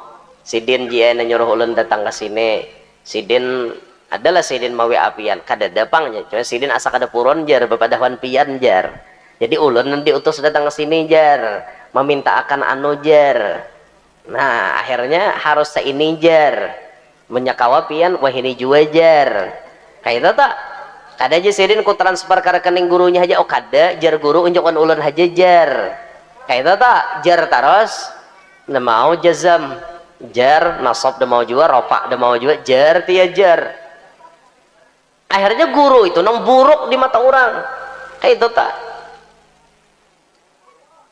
sidin je na nyuruh ulun datang ke sini sidin adalah sidin mawi apian kada dapangnya cuma sidin asa kada puron jar bepadawan pian jar jadi ulun nanti utus datang ke sini jar meminta akan ano jar nah akhirnya harus seini jar menyakawa pian wah ini jua jar kayak itu tak kada aja sidin ku transfer ke rekening gurunya aja oh kada jar guru unjukkan ulun aja jar kayak itu tak jar taros na mau jazam jar nasab dah mau juga ropak dah mau juga jar tia jar akhirnya guru itu nang buruk di mata orang kayak itu tak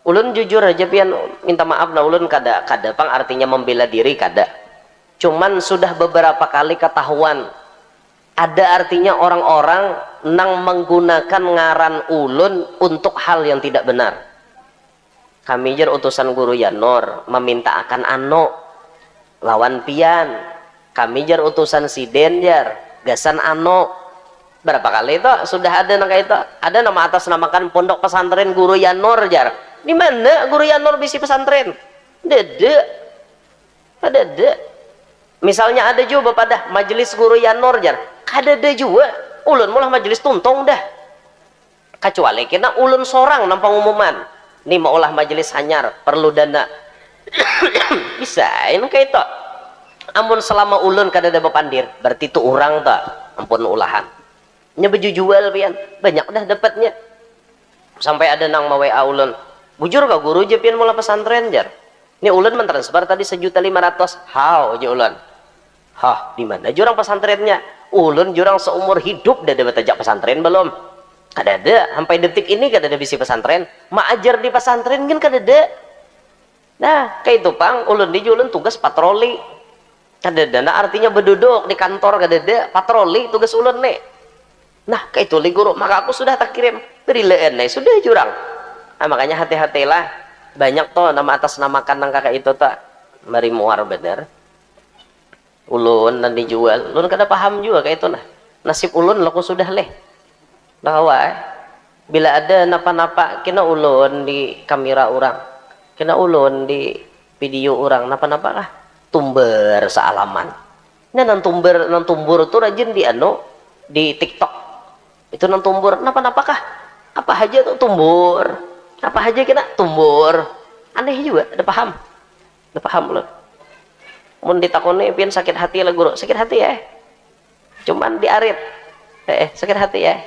ulun jujur aja pian minta maaf nah ulun kada pang artinya membela diri kada cuman sudah beberapa kali ketahuan ada artinya orang-orang nang menggunakan ngaran ulun untuk hal yang tidak benar kami jar utusan guru Yanor meminta akan ano lawan pian kami jar utusan siden jar gasan ano berapa kali itu sudah ada nang itu ada nama atas namakan pondok pesantren guru Yanor jar di mana guru Yanor bisi pesantren ada misalnya ada juga pada majelis guru Yanor jar kada ada juga ulun mulah majelis tuntong dah kecuali kena ulun sorang nang pengumuman ini mau ulah majelis hanyar perlu dana bisa ini kayak itu ampun selama ulun kada ada bepandir berarti itu orang tak ampun ulahan nya baju jual pian banyak dah dapatnya sampai ada nang mau WA ulun bujur kau guru je pian mula pesantren jar ini ulun mentransfer tadi 1.500.000 how aja ulun hah di mana jurang pesantrennya ulun jurang seumur hidup dah dapat ajak pesantren belum kada ada sampai detik ini kada ada bisi pesantren mak ajar di pesantren kan kada ada nah kayak itu pang ulun di ulun tugas patroli kada ada nah artinya berduduk di kantor kada ada patroli tugas ulun nih nah kayak itu li guru maka aku sudah tak kirim berilaan nih sudah jurang nah, makanya hati-hatilah banyak toh nama atas namakan nang kakak itu tak mari muar bener ulun dan dijual ulun kada paham juga kayak itu nah nasib ulun laku sudah leh bahwa bila ada napa-napa kena ulun di kamera orang kena ulun di video orang napa-napa kah tumber sealaman nah nang tumbur tuh rajin di di TikTok itu nang tumbur napa-napa kah apa aja tuh tumbur apa aja kena tumbur aneh juga ada paham loh mun ditakoni pian sakit hati lah guru sakit hati ya cuman diarit sakit hati ya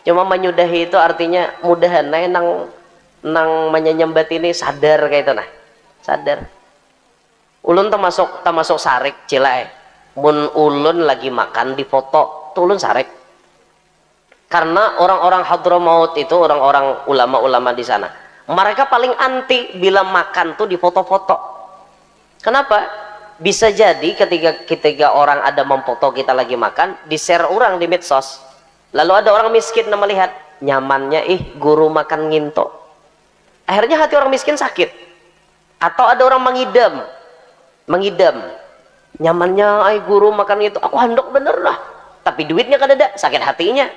cuma menyudahi itu artinya mudahan nang menyembah ini sadar kayak itu nah sadar ulun termasuk sarik cilai mun ulun lagi makan di foto tuh ulun sarik, karena orang-orang Hadramaut itu orang-orang ulama-ulama di sana mereka paling anti bila makan tuh di foto-foto. Kenapa? Bisa jadi ketika orang ada memfoto kita lagi makan, di share orang di medsos, lalu ada orang miskin yang melihat nyamannya guru makan nginto, akhirnya hati orang miskin sakit. Atau ada orang mengidam nyamannya guru makan nginto, aku handok bener lah, tapi duitnya kan ada, sakit hatinya.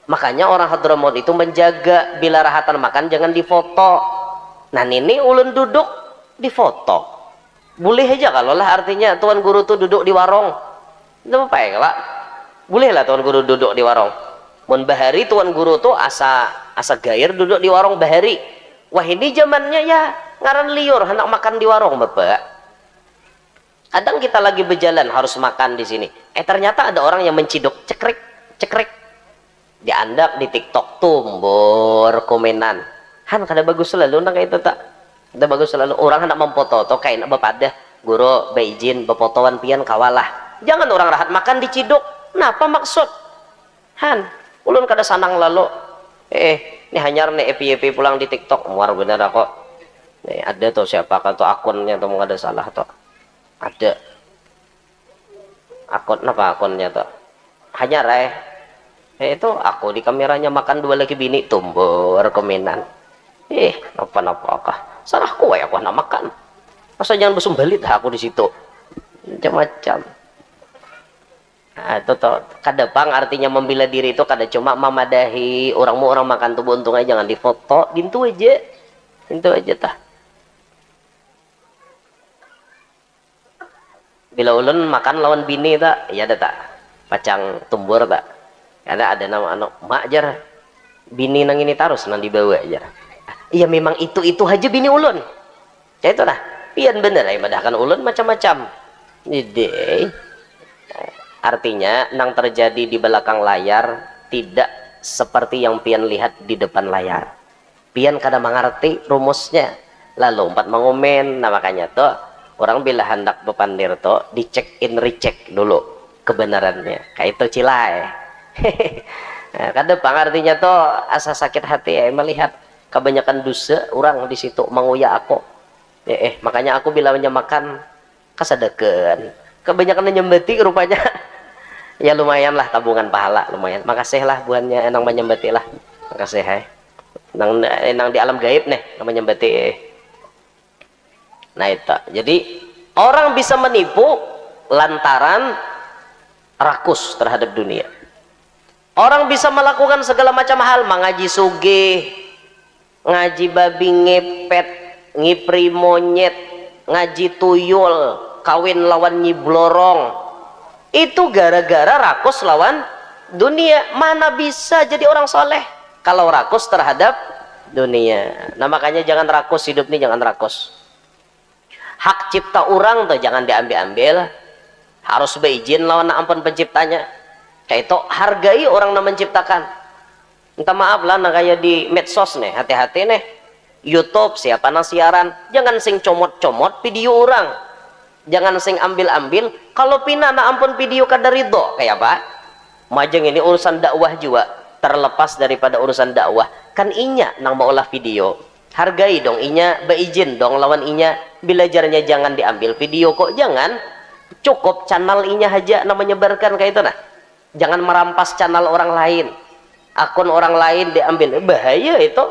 Makanya orang Hadramaut itu menjaga bila rahatan makan jangan difoto. Nah ini ulun duduk di foto boleh aja kalau lah, artinya tuan guru tuh duduk di warung itu apa ya lah, boleh lah tuan guru duduk di warung. Mun bahari tuan guru tuh asa gair duduk di warung bahari. Wah ini zamannya ya ngaran liur hendak makan di warung bapak. Kadang kita lagi berjalan harus makan di sini, ternyata ada orang yang menciduk cekrek diandak di TikTok tumbur komenan han kada bagus selalu nang kayak itu tak ada bagus selalu orang hendak memfoto to kayak nak bepadah guru beizin bepotoan pian kawalah, jangan orang rahat makan diciduk. Napa maksud han ulun kada sanang lalu ini hanyar nih epi pulang di TikTok muar bener kok nih ada tuh siapa kan tuh akunnya tuh mau ada salah tuh ada akun apa akunnya tuh hanyar itu aku di kameranya makan dua lagi bini tumbur komenan apa salahku ya aku nak makan masa jangan besumbalit aku di situ macam-macam. Nah, itu toh kadang artinya membela diri itu kada cuma memadahi orang makan tuh untung aja jangan difoto gitu aja tah. Bila ulun makan lawan bini tak ya ada tak pacang tumbur tak ada nama anak mak jar bini nang ini tarus nang dibawa aja. Iya memang itu aja bini ulun ya itu lah pian bener ya madahkan ulun macam-macam ide. Artinya nang terjadi di belakang layar tidak seperti yang pian lihat di depan layar. Pian kada mengerti rumusnya lalu empat mengomen. Nah makanya tuh orang bila hendak bepandir tuh dicek in recheck dulu kebenarannya kayak itu cilai. Nah, kada artinya tuh asa sakit hati melihat kebanyakan dosa orang di situ menguya aku. Makanya aku bila makan kasadakan kebanyakan nyembeti rupanya. Ya lumayan lah tabungan pahala lumayan. Makasih lah buannya enang menyembeti lah. Makasih nang di alam gaib nih nang menyembeti. Nah itu. Jadi orang bisa menipu lantaran rakus terhadap dunia. Orang bisa melakukan segala macam hal, mengaji sugih, ngaji babi ngepet, ngipri monyet, ngaji tuyul, kawin lawan nyiblorong. Itu gara-gara rakus lawan dunia. Mana bisa jadi orang soleh kalau rakus terhadap dunia. Nah makanya jangan rakus hidup ini, jangan rakus. Hak cipta orang tuh jangan diambil-ambil, harus beizin lawan ampun penciptanya. Kayak itu hargai orang yang menciptakan. Minta maaf lah nah kayak di medsos nih, hati-hati nih YouTube siapa nang siaran jangan sing comot-comot video orang, jangan sing ambil-ambil. Kalau pina na ampun video kada ridho kayak apa majeng ini urusan dakwah juga terlepas daripada urusan dakwah kan inya nang mau olah video, hargai dong inya, beizin dong lawan inya. Belajarnya jangan diambil video kok, jangan cukup channel inya aja nama menyebarkan kayak itu nah. Jangan merampas channel orang lain, akun orang lain diambil, bahaya itu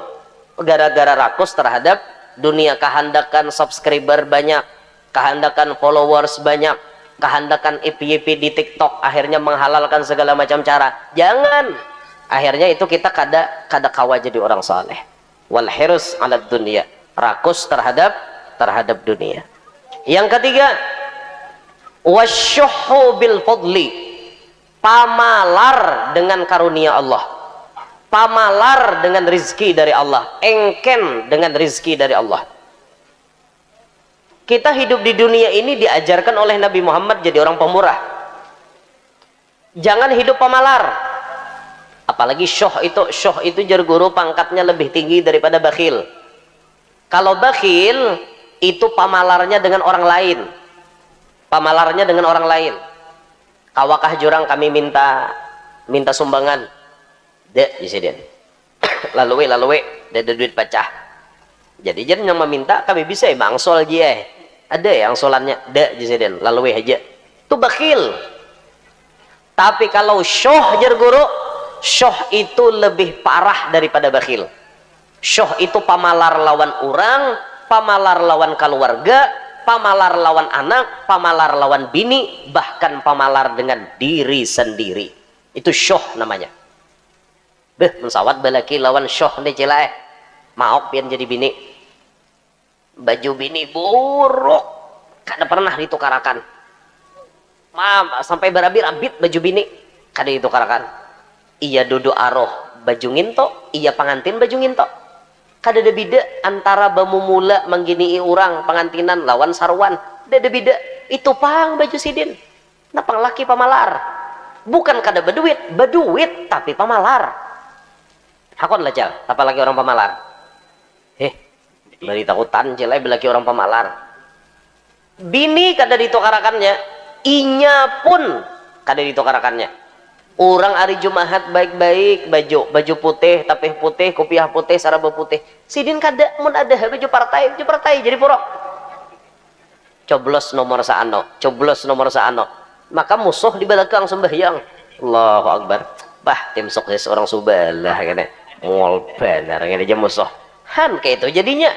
gara-gara rakus terhadap dunia. Kehandakan subscriber banyak, kehandakan followers banyak, kehandakan FYP di TikTok akhirnya menghalalkan segala macam cara. Jangan, akhirnya itu kita kada kawa jadi orang saleh. Wal hirus 'ala dunia, rakus terhadap dunia. Yang ketiga, wasyuhu bil fadli, pamalar dengan karunia Allah, pamalar dengan rizki dari Allah, engken dengan rizki dari Allah. Kita hidup di dunia ini diajarkan oleh Nabi Muhammad jadi orang pemurah. Jangan hidup pamalar. Apalagi syuh itu jar guru pangkatnya lebih tinggi daripada bakhil. Kalau bakhil itu pamalarnya dengan orang lain. Pamalarnya dengan orang lain. Kawakah jurang kami minta sumbangan. Dek, disiden. Lalu ada duit pecah. Jadi jangan yang meminta kami bisa mangsol dia. Ada yang solannya. Dek, disiden. Lalu aja. Itu bakhil. Tapi kalau syuh jar guru, syuh itu lebih parah daripada bakhil. Syuh itu pamalar lawan orang, pamalar lawan keluarga, pamalar lawan anak, pamalar lawan bini, bahkan pamalar dengan diri sendiri. Itu syuh namanya. Beh, mensawat balaki lawan syuh nih cilae. Maok pian jadi bini. Baju bini buruk, kada pernah ditukarakan. Sampai berabit-abit baju bini, kada ditukarakan. Iya duduk aroh baju nginto, iya pangantin baju nginto. Kada ada beda antara bamumula menggini orang pengantinan lawan sarwan. Ada beda. Itu pang baju sidin. Nah pang laki pamalar. Bukan kada beduit tapi pamalar. Hakon lah cal, apalagi orang pamalar. Beri takutan jelai belaki orang pamalar. Bini kada ditukarakannya, inya pun kada ditukarakannya. Orang hari Jumaat baik-baik baju putih, tapih putih, kopiah putih, saraba putih. Sidin kada mun ada baju partai jadi purok. Coblos nomor saano. Maka musuh di belakang sembahyang. Allahu Akbar. Bah, tim sukses orang Subalah kene. Mol benar ngene aja musuh. Han kayak itu jadinya.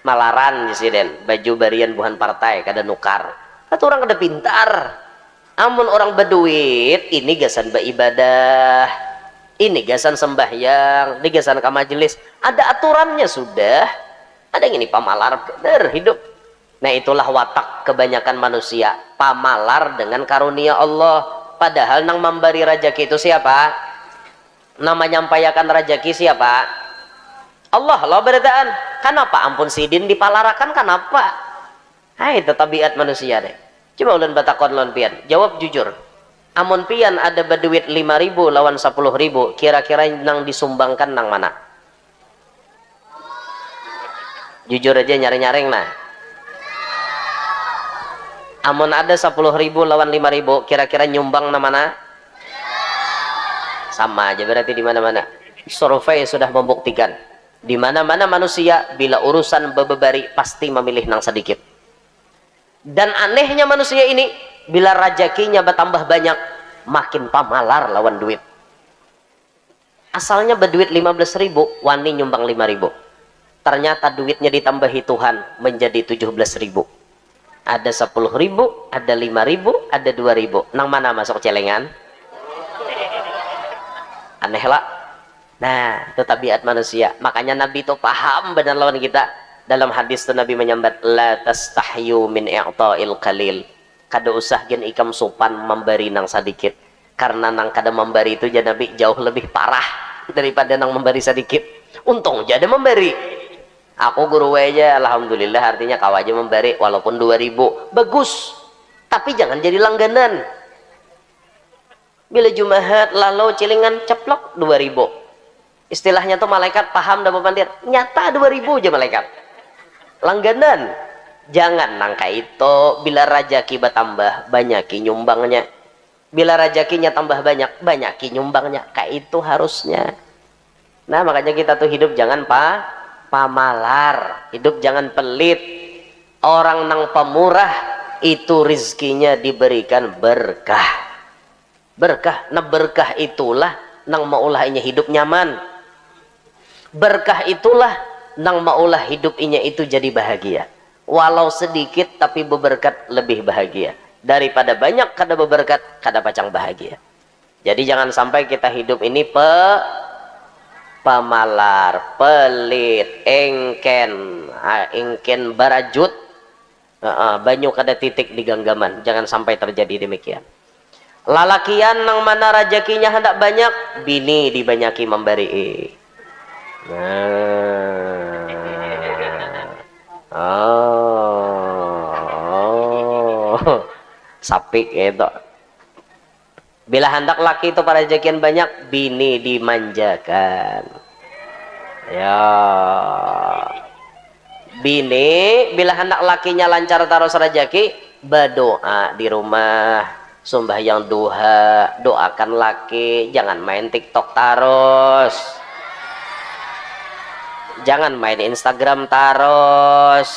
Malaran disiden, baju barian buhan partai kada nukar. Kata orang kada pintar. Amun orang berduit, ini gasan beribadah, ini gasan sembahyang, ini gasan ke majelis. Ada aturannya sudah. Ada yang ini pamalar bener hidup. Nah itulah watak kebanyakan manusia, pamalar dengan karunia Allah. Padahal nang memberi rajaki itu siapa? Nama nyampayakan rajaki siapa? Allah lo berdaan. Kenapa ampun sidin dipalarakan? Kenapa? Itu tabiat manusia deh. Coba ulun batakon lawan pian, jawab jujur. Amun pian ada berduit 5.000 lawan 10.000, kira-kira nang disumbangkan nang mana? Jujur aja nyaring-nyaring nah. Amun ada 10.000 lawan 5.000, kira-kira nyumbang nang mana? Sama aja berarti di mana-mana. Survei sudah membuktikan. Di mana-mana manusia bila urusan bebebari pasti memilih nang sedikit. Dan anehnya manusia ini, bila rajakinya bertambah banyak, makin pamalar lawan duit. Asalnya berduit 15.000, wani nyumbang 5.000. Ternyata duitnya ditambahi Tuhan menjadi 17.000. Ada 10.000, ada 5.000, ada 2.000. Nang mana masuk celengan? Aneh lah. Nah, itu tabiat manusia. Makanya Nabi itu paham benar lawan kita. Dalam hadis itu Nabi menyambat, la tastahyu min i'ta'il qalil. Kada usah gen ikam sopan memberi nang sedikit. Karena nang kada memberi itu jadi Nabi jauh lebih parah daripada nang memberi sedikit. Untung jadi memberi. Aku guru aja, alhamdulillah, artinya kau aja memberi walaupun 2.000. Bagus. Tapi jangan jadi langganan. Bila Jumaat lalu cilingan ceplok 2.000. Istilahnya tuh malaikat paham dan pandir. Nyata 2.000 aja malaikat. Langganan. Jangan nangka itu. Bila rajaki bertambah, banyaki nyumbangnya. Bila rajakinya tambah banyak, banyaki nyumbangnya. Kayak itu harusnya. Nah makanya kita tuh hidup jangan pamalar. Hidup jangan pelit. Orang nang pemurah itu rizkinya diberikan berkah. Berkah. Nah berkah itulah nang maulahnya hidup nyaman. Berkah itulah nang maulah hidup inya itu jadi bahagia. Walau sedikit tapi beberkat lebih bahagia daripada banyak kada beberkat kada pacang bahagia. Jadi jangan sampai kita hidup ini pamalar, pelit, engken barajut, banyu kada titik di genggaman. Jangan sampai terjadi demikian. Lalakian nang mana rajakinya hendak banyak, bini dibanyaki memberi. Sapik itu. Bila hendak laki itu para rezekian banyak, bini dimanjakan. Ya. Bini bila hendak lakinya lancar taruh rezeki, berdoa di rumah, sembahyang duha, doakan laki, jangan main TikTok terus, jangan main Instagram terus.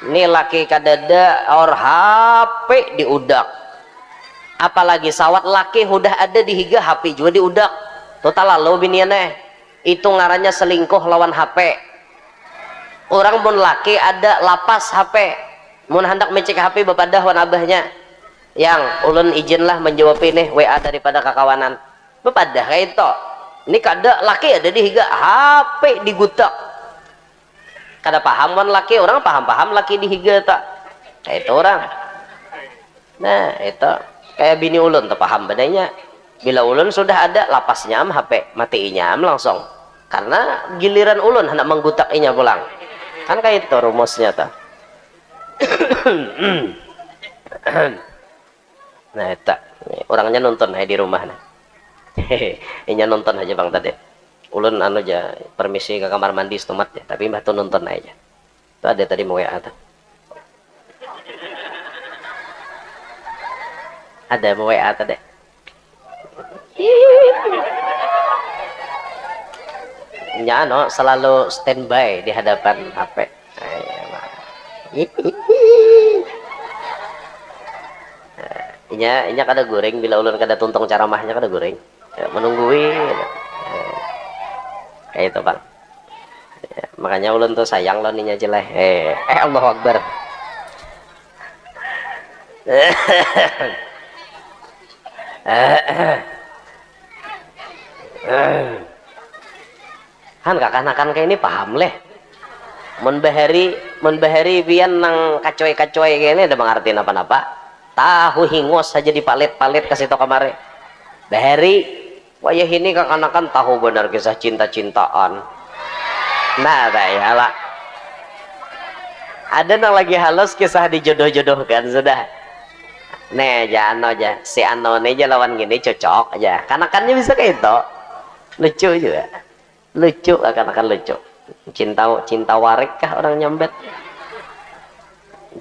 Ini laki kadada or HP diudak, apalagi sawat laki udah ada di higa HP juga diudak. Total lalu biniannya itu ngarannya selingkuh lawan HP. Orang pun laki ada lapas HP, mun hendak mecek HP bapak wan abahnya, yang ulun izinlah menjawab ini WA daripada kakawanan bapak kayak itu. Ini kada laki ada di higa HP digutak, kada paham wan laki, orang paham laki di higa tak kayak itu orang. Nah itu kayak bini ulun tak paham bedanya, bila ulun sudah ada lapasnya am HP matiinya am langsung, karena giliran ulun hendak menggutakinya pulang, kan kayak itu rumusnya tak. Nah itu orangnya nonton di rumah nah. Ini nonton aja bang tadi. Ulun anu aja permisi ke kamar mandi setumat ya, tapi mbah tuh nonton aja. Itu ada tadi mau WA tuh. Ada mau WA tadi. Ya no, selalu standby di hadapan HP. Inya kada goreng, bila ulun kada tuntung caramahnya kada goreng. Ya, menungguin. Kayak itu bang. Ya, makanya ulun tuh sayang lo ninya jeleh. Allahu Akbar. Han kakanakan kayak ini paham leh. Mun bahari bian nang kacoy-kacoy kayak ini ada mengartiin apa-apa. Tahu hingos saja dipalet-palet kasih tau kamare. Bahari wayah ini kakanakan tahu benar kisah cinta-cintaan. Nah ya lah. Ada nang lagi halus kisah dijodoh-jodohkan sudah. Nih aja ano aja si ano nih aja lawan gini cocok aja. Kanakannya bisa kayak itu. Lucu juga. Lucu akan lucu. Cinta warik kah orang nyambet?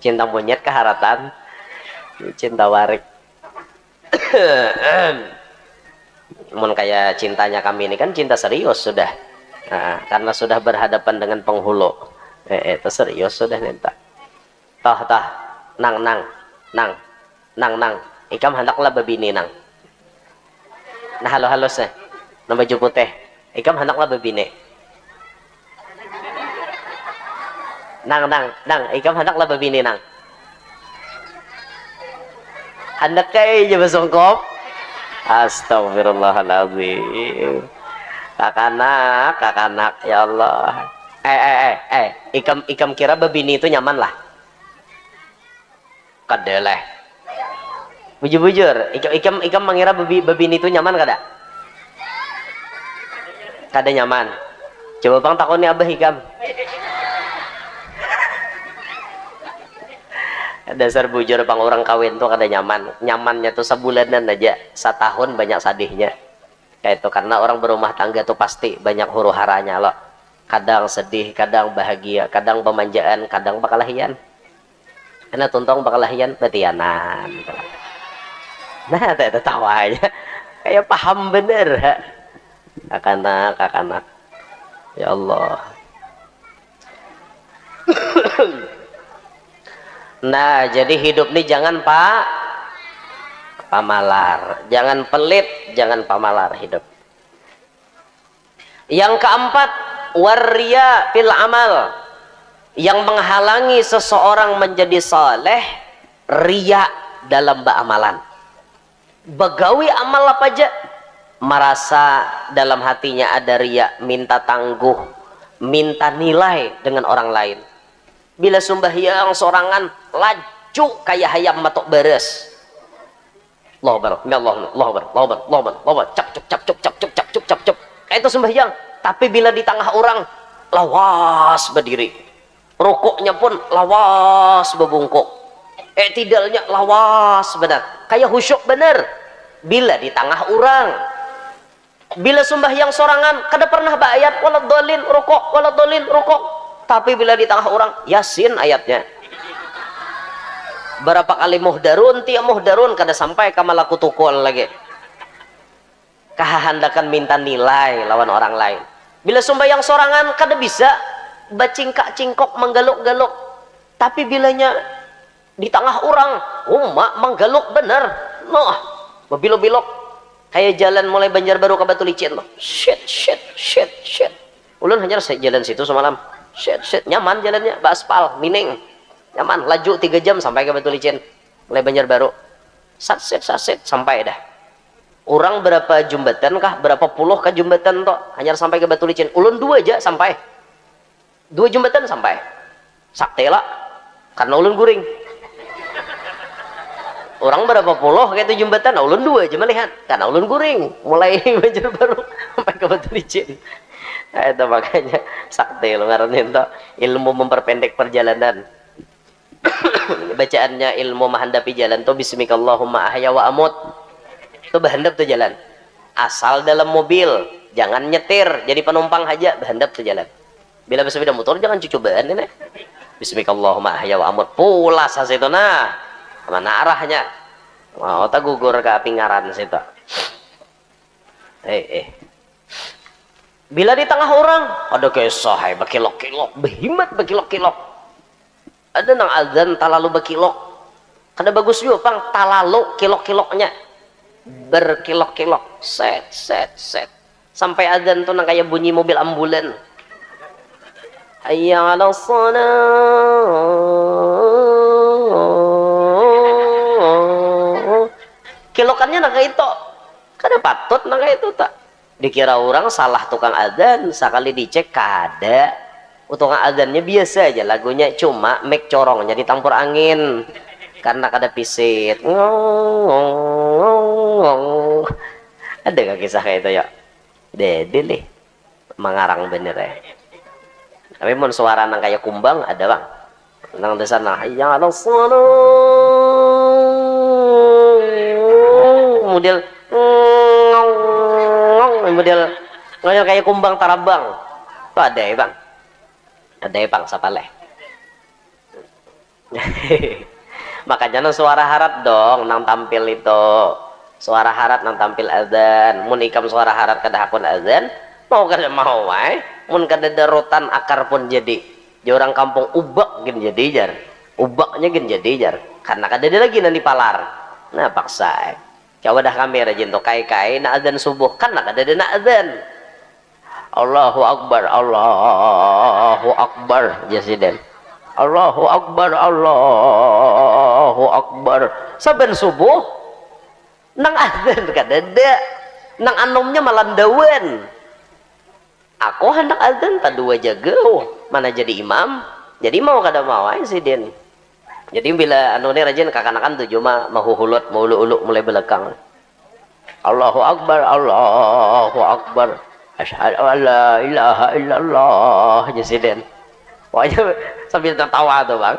Cinta monyet kah haratan? Cinta warik. Mun kayak cintanya kami ini kan cinta serius sudah. Nah, karena sudah berhadapan dengan penghulu. Itu serius sudah nenta. Tah nang ikam hendaklah babini nang. Nah halus nang baju putih ikam hendaklah babini. Nang ikam hendaklah babini nang. Hendak kayak aja besongkop. Astagfirullahaladzim. Kakanak ya Allah. Ikam kira babini itu nyaman lah. Kadeleh. Bujur ikam mengira babini itu nyaman kada? Kada nyaman. Coba bang takoni abah ikam. Dasar bujur bang orang kawin tuh kada nyaman. Nyamannya tuh sebulanan aja, setahun banyak sadihnya. Kayak itu karena orang berumah tangga tuh pasti banyak huru haranya loh. Kadang sedih, kadang bahagia, kadang pemanjaan, kadang bakalahian. Karena tuntong bakalahian betianan. Nah, tak tawa aja. Kayak paham bener. Kakanak. Ya Allah. Nah, jadi hidup nih jangan pamalar. Jangan pelit, jangan pamalar hidup. Yang keempat, waria fil amal. Yang menghalangi seseorang menjadi saleh, riya dalam beramalan. Begawi amal apa aja merasa dalam hatinya ada riya, minta tangguh, minta nilai dengan orang lain. Bila sembahyang sorangan laju kayak hayam matok beres. Allahu Akbar, cap. Kayak itu sembahyang, tapi bila di tengah orang lawas berdiri. Rukuknya pun lawas bebungkuk. Tidalnya lawas benar, kayak khusyuk benar. Bila di tengah orang, bila sembahyang sorangan kada pernah ayat waladhdallin rukuk, tapi bila di tengah orang Yasin ayatnya. berapa kali muhdarun tiap muhdarun kada sampai kamalaku tukul lagi kahandakan minta nilai lawan orang lain. Bila sembahyang sorangan kada bisa bacingkak cingkok menggaluk-galuk, tapi bilanya di tengah orang umat menggaluk bener noh bebilok-bilok kayak jalan mulai Banjarbaru ke Batu Licin loh. Shit ulun hanya saya jalan situ semalam shit nyaman jalannya baspal mining nyaman laju 3 jam sampai ke Batu Licin mulai Banjarbaru satset sampai dah. Orang berapa jembatan kah berapa puluh kah jembatan toh hanya sampai ke Batu Licin. Ulun 2 aja sampai 2 jembatan sampai saktela karena ulun guring. Orang berapa puluh kayak itu jembatan ulun 2 aja melihat karena ulun guring mulai Banjarbaru sampai ke Batu Licin. Nah, itu makanya sakti lo ngarannya itu ilmu memperpendek perjalanan. Bacaannya ilmu menghendapi jalan tuh bismikallahumma ahya wa amut itu berhendap tuh jalan asal dalam mobil jangan nyetir jadi penumpang aja berhendap tuh jalan. Bila sepeda motor jangan cobaan ini bismikallahumma ahya wa amut pulas situ nah mana arahnya mau tak gugur ke pingaran situ. Bila di tengah orang ada kesah bakilok-kilok behimat bakilok-kilok ada nang azan talalu bakilok kada bagus juga pang talalu kilok-kiloknya berkilok-kilok set sampai azan tuh nang kayak bunyi mobil ambulan hayya 'alas shalah kilokannya nang kayak itu kada patut nang kayak itu tak dikira orang salah tukang adzan sekali dicek kada tukang adzannya biasa aja lagunya cuma mic corongnya ditampur angin karena kada pisit ada gak kisah kayak itu ya deh mengarang bener ya tapi mun suara nang kayak kumbang ada bang nang dasar nah yang ada sono model kayak kumbang tarabang itu ada ya bang sapaleh. Makanya nang suara harat dong nang tampil itu suara harat nang tampil azan mun ikam suara harat kada hakun azan mau kada mau mun kada darutan akar pun jadi orang kampung ubak gen jadi jar ubaknya gen jadi jar karena kada ada lagi nanti palar nah paksa coba dah kami rajin to kai na azan subuh kan nak ada na azan Allahu akbar jasiden Allahu akbar saben subuh nang azan kada ada nang anomnya malandawan aku hendak azan tak 2 jaga mana jadi imam jadi mau kada mau insiden. Jadi bila anu ni rajin kakanakan tu cuma mahuhulut mau uluk mulai belakang Allahu akbar asyhadu an la ilaha illallah jasiden pokoknya sambil tertawa tuh bang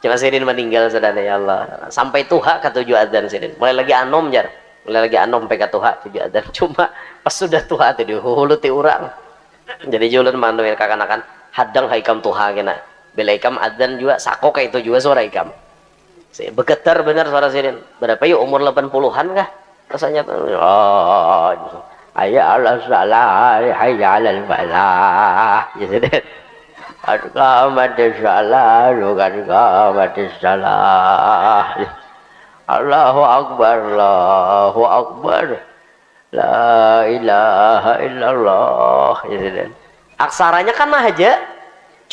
cuma sidin meninggal saudara ya Allah sampai tuha ke 7 adzan sidin mulai lagi anom jar mulai lagi anom sampai ke tuha 7 adzan cuma pas sudah tuha tu dihuluti orang jadi julun manduin kakanakan hadang haikam tuha kena bila ikam adzan juga sako kayak itu juga suara ikam begetar benar suara sidin berapa yuk umur 80-an kah rasanya hayya 'alas shalah hayya 'alal falah ya sidin qamatis shalah bukan qamatis shalah Allahu akbar la ilaha illallah ya sidin aksaranya kan aja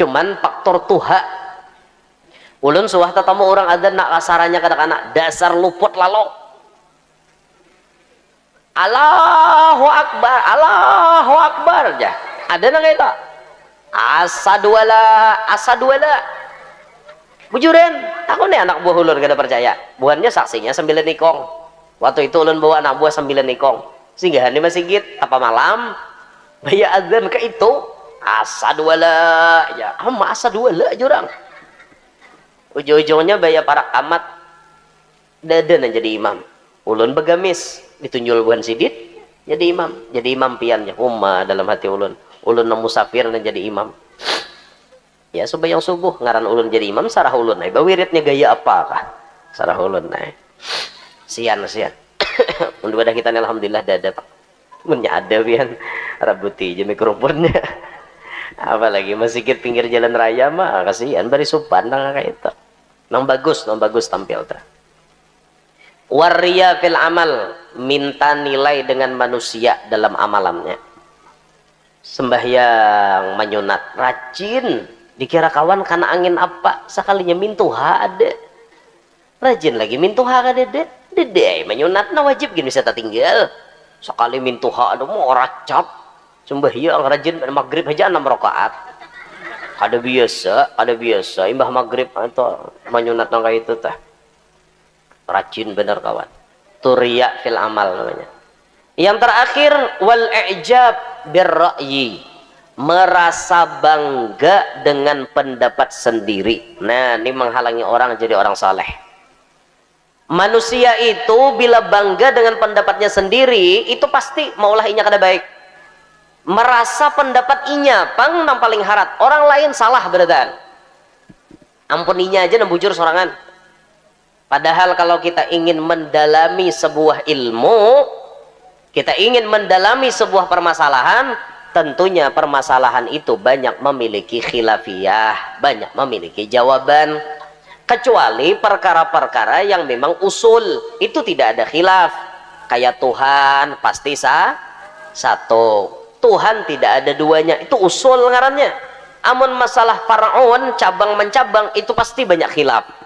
cuman faktor tuha ulun suah tetamu orang adzan nak aksaranya kadang-kadang dasar luput lalu Allahu akbar aja ada nang itu asadwala bujuran aku nih anak buah ulun kada percaya buahnya saksinya 9 nikong waktu itu ulun bawa anak buah 9 nikong sehingga di masjid apa malam bayar adzan ke itu asadwala ya asadwala jurang ujung-ujungnya bayar para amat dadan jadi imam ulun begamis ditunjul buhan sidit jadi imam pian ya dalam hati ulun na musafir na jadi imam ya sembahyang subuh ngaran ulun jadi imam sarah ulun bawiritnya gaya apakah sarah ulun nah. Sian mun wadah kita alhamdulillah dada Pak. Mun nya ada pian rabuti jeung mikrofonnya. Apalagi masjid pinggir jalan raya mah kasihan bari supan nang kayak itu. Nang bagus tampil teh. Waria fil amal, minta nilai dengan manusia dalam amalannya. Sembahyang menyunat rajin, dikira kawan karena angin apa sekalinya mintuha ada. Rajin lagi mintuha kada dede menyunat na wajib gini bisa tinggal. Sekali mintuha ada mau racap. Sembahyang rajin maghrib aja 6 rakaat. Ada biasa imbah maghrib atau menyunat nang kayak itu tah. Rajin bener kawan. Turia fil amal namanya. Yang terakhir wal i'jab birra'yi, merasa bangga dengan pendapat sendiri. Nah, ini menghalangi orang jadi orang saleh. Manusia itu bila bangga dengan pendapatnya sendiri, itu pasti maulah inya kada baik. Merasa pendapat inya pang nang paling harat, orang lain salah berdan. Ampuninya aja nembujur sorangan. Padahal kalau kita ingin mendalami sebuah ilmu, kita ingin mendalami sebuah permasalahan, tentunya permasalahan itu banyak memiliki khilafiyah, banyak memiliki jawaban. Kecuali perkara-perkara yang memang usul, itu tidak ada khilaf. Kayak Tuhan pasti satu. Tuhan tidak ada duanya, itu usul ngarannya. Amun masalah far'un, cabang mencabang, itu pasti banyak khilaf.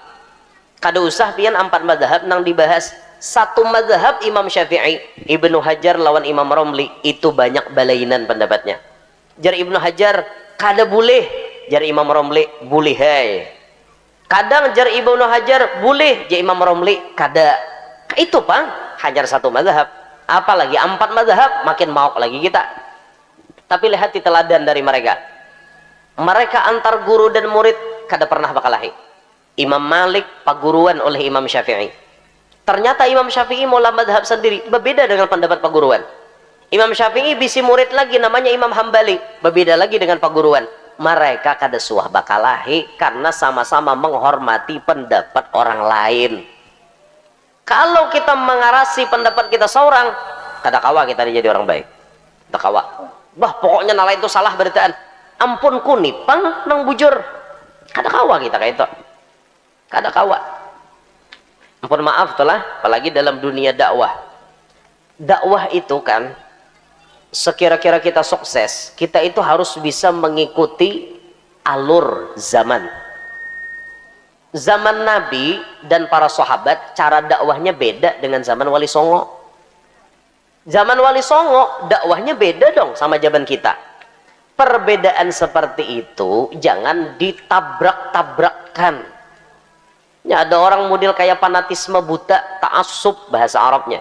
Kada usah pian 4 mazhab nang dibahas. Satu mazhab Imam Syafi'i, Ibnu Hajar lawan Imam Romli, itu banyak balainan pendapatnya. Jar Ibnu Hajar kada boleh, jar Imam Romli boleh hai. Kadang jar Ibnu Hajar boleh, jar Imam Romli kada. Itu pang hajar satu mazhab. Apalagi 4 mazhab makin maok lagi kita. Tapi lihat teladan dari mereka. Mereka antar guru dan murid kada pernah bakalahi. Imam Malik paguruan oleh Imam Syafi'i. Ternyata Imam Syafi'i mula madhab sendiri, berbeda dengan pendapat paguruan. Imam Syafi'i bisi murid lagi namanya Imam Hambali, berbeda lagi dengan paguruan. Mereka kada suah bakalahi karena sama-sama menghormati pendapat orang lain. Kalau kita mengarasi pendapat kita seorang, kada kawa kita jadi orang baik. Kada kawa. Bah pokoknya nalain itu salah beritaan. Ampun kunipang nang bujur. Kada kawa kita kayak itu. Kada kawa. Ampun maaf telah, apalagi dalam dunia dakwah. Dakwah itu kan sekira-kira kita sukses, kita itu harus bisa mengikuti alur zaman. Zaman Nabi dan para sahabat cara dakwahnya beda dengan zaman Wali Songo. Zaman Wali Songo dakwahnya beda dong sama zaman kita. Perbedaan seperti itu jangan ditabrak-tabrakkan. Ya, ada orang model kayak fanatisme buta, ta'assub bahasa Arabnya.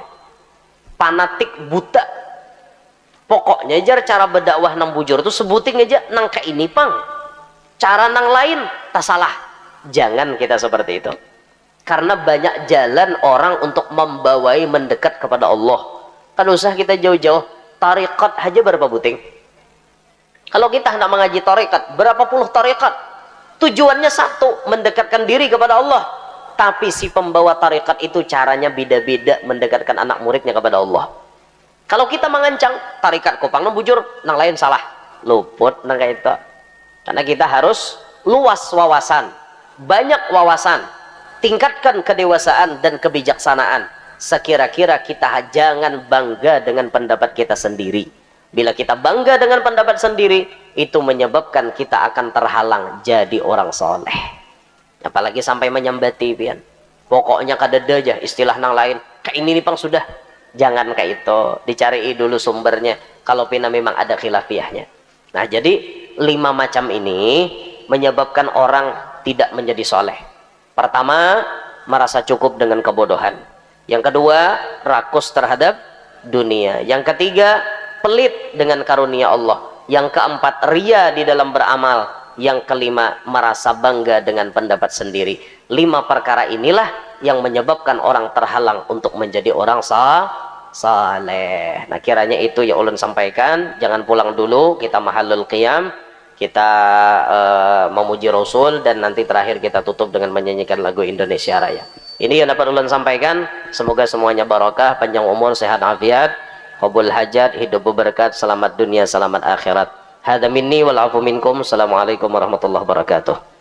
Fanatik buta. Pokoknya jar cara berdakwah nang bujur itu sebutin aja nang kayak ini pang. Cara nang lain tak salah. Jangan kita seperti itu. Karena banyak jalan orang untuk membawai mendekat kepada Allah. Kan usah kita jauh-jauh. Tarikat aja berapa buting? Kalau kita hendak mengaji tarikat, berapa puluh tarikat? Tujuannya satu, mendekatkan diri kepada Allah. Tapi si pembawa tarikat itu caranya beda-beda mendekatkan anak muridnya kepada Allah. Kalau kita mengancang tarikat kopang nang bujur, nang lain salah, luput nang kayak itu. Karena kita harus luas wawasan, banyak wawasan, tingkatkan kedewasaan dan kebijaksanaan. Sekira-kira kita jangan bangga dengan pendapat kita sendiri. Bila kita bangga dengan pendapat sendiri, itu menyebabkan kita akan terhalang jadi orang soleh. Apalagi sampai menyambati pian. Pokoknya kadada aja istilah nang lain. Kayak ini nih pang sudah. Jangan kayak itu. Dicari dulu sumbernya. Kalau pina memang ada khilafiyahnya. Nah jadi 5 macam ini menyebabkan orang tidak menjadi soleh. Pertama, merasa cukup dengan kebodohan. Yang kedua, rakus terhadap dunia. Yang ketiga, pelit dengan karunia Allah. Yang keempat, ria di dalam beramal. Yang kelima, merasa bangga dengan pendapat sendiri. 5 perkara inilah yang menyebabkan orang terhalang untuk menjadi orang saleh. Nah kiranya itu yang ulun sampaikan. Jangan pulang dulu, kita mahalul qiyam, kita memuji Rasul, dan nanti terakhir kita tutup dengan menyanyikan lagu Indonesia Raya. Ini yang dapat ulun sampaikan. Semoga semuanya barokah, panjang umur, sehat afiat, qabul hajat, hidup berberkat, selamat dunia, selamat akhirat. Hada minni wal afu minkum. Assalamualaikum warahmatullahi wabarakatuh.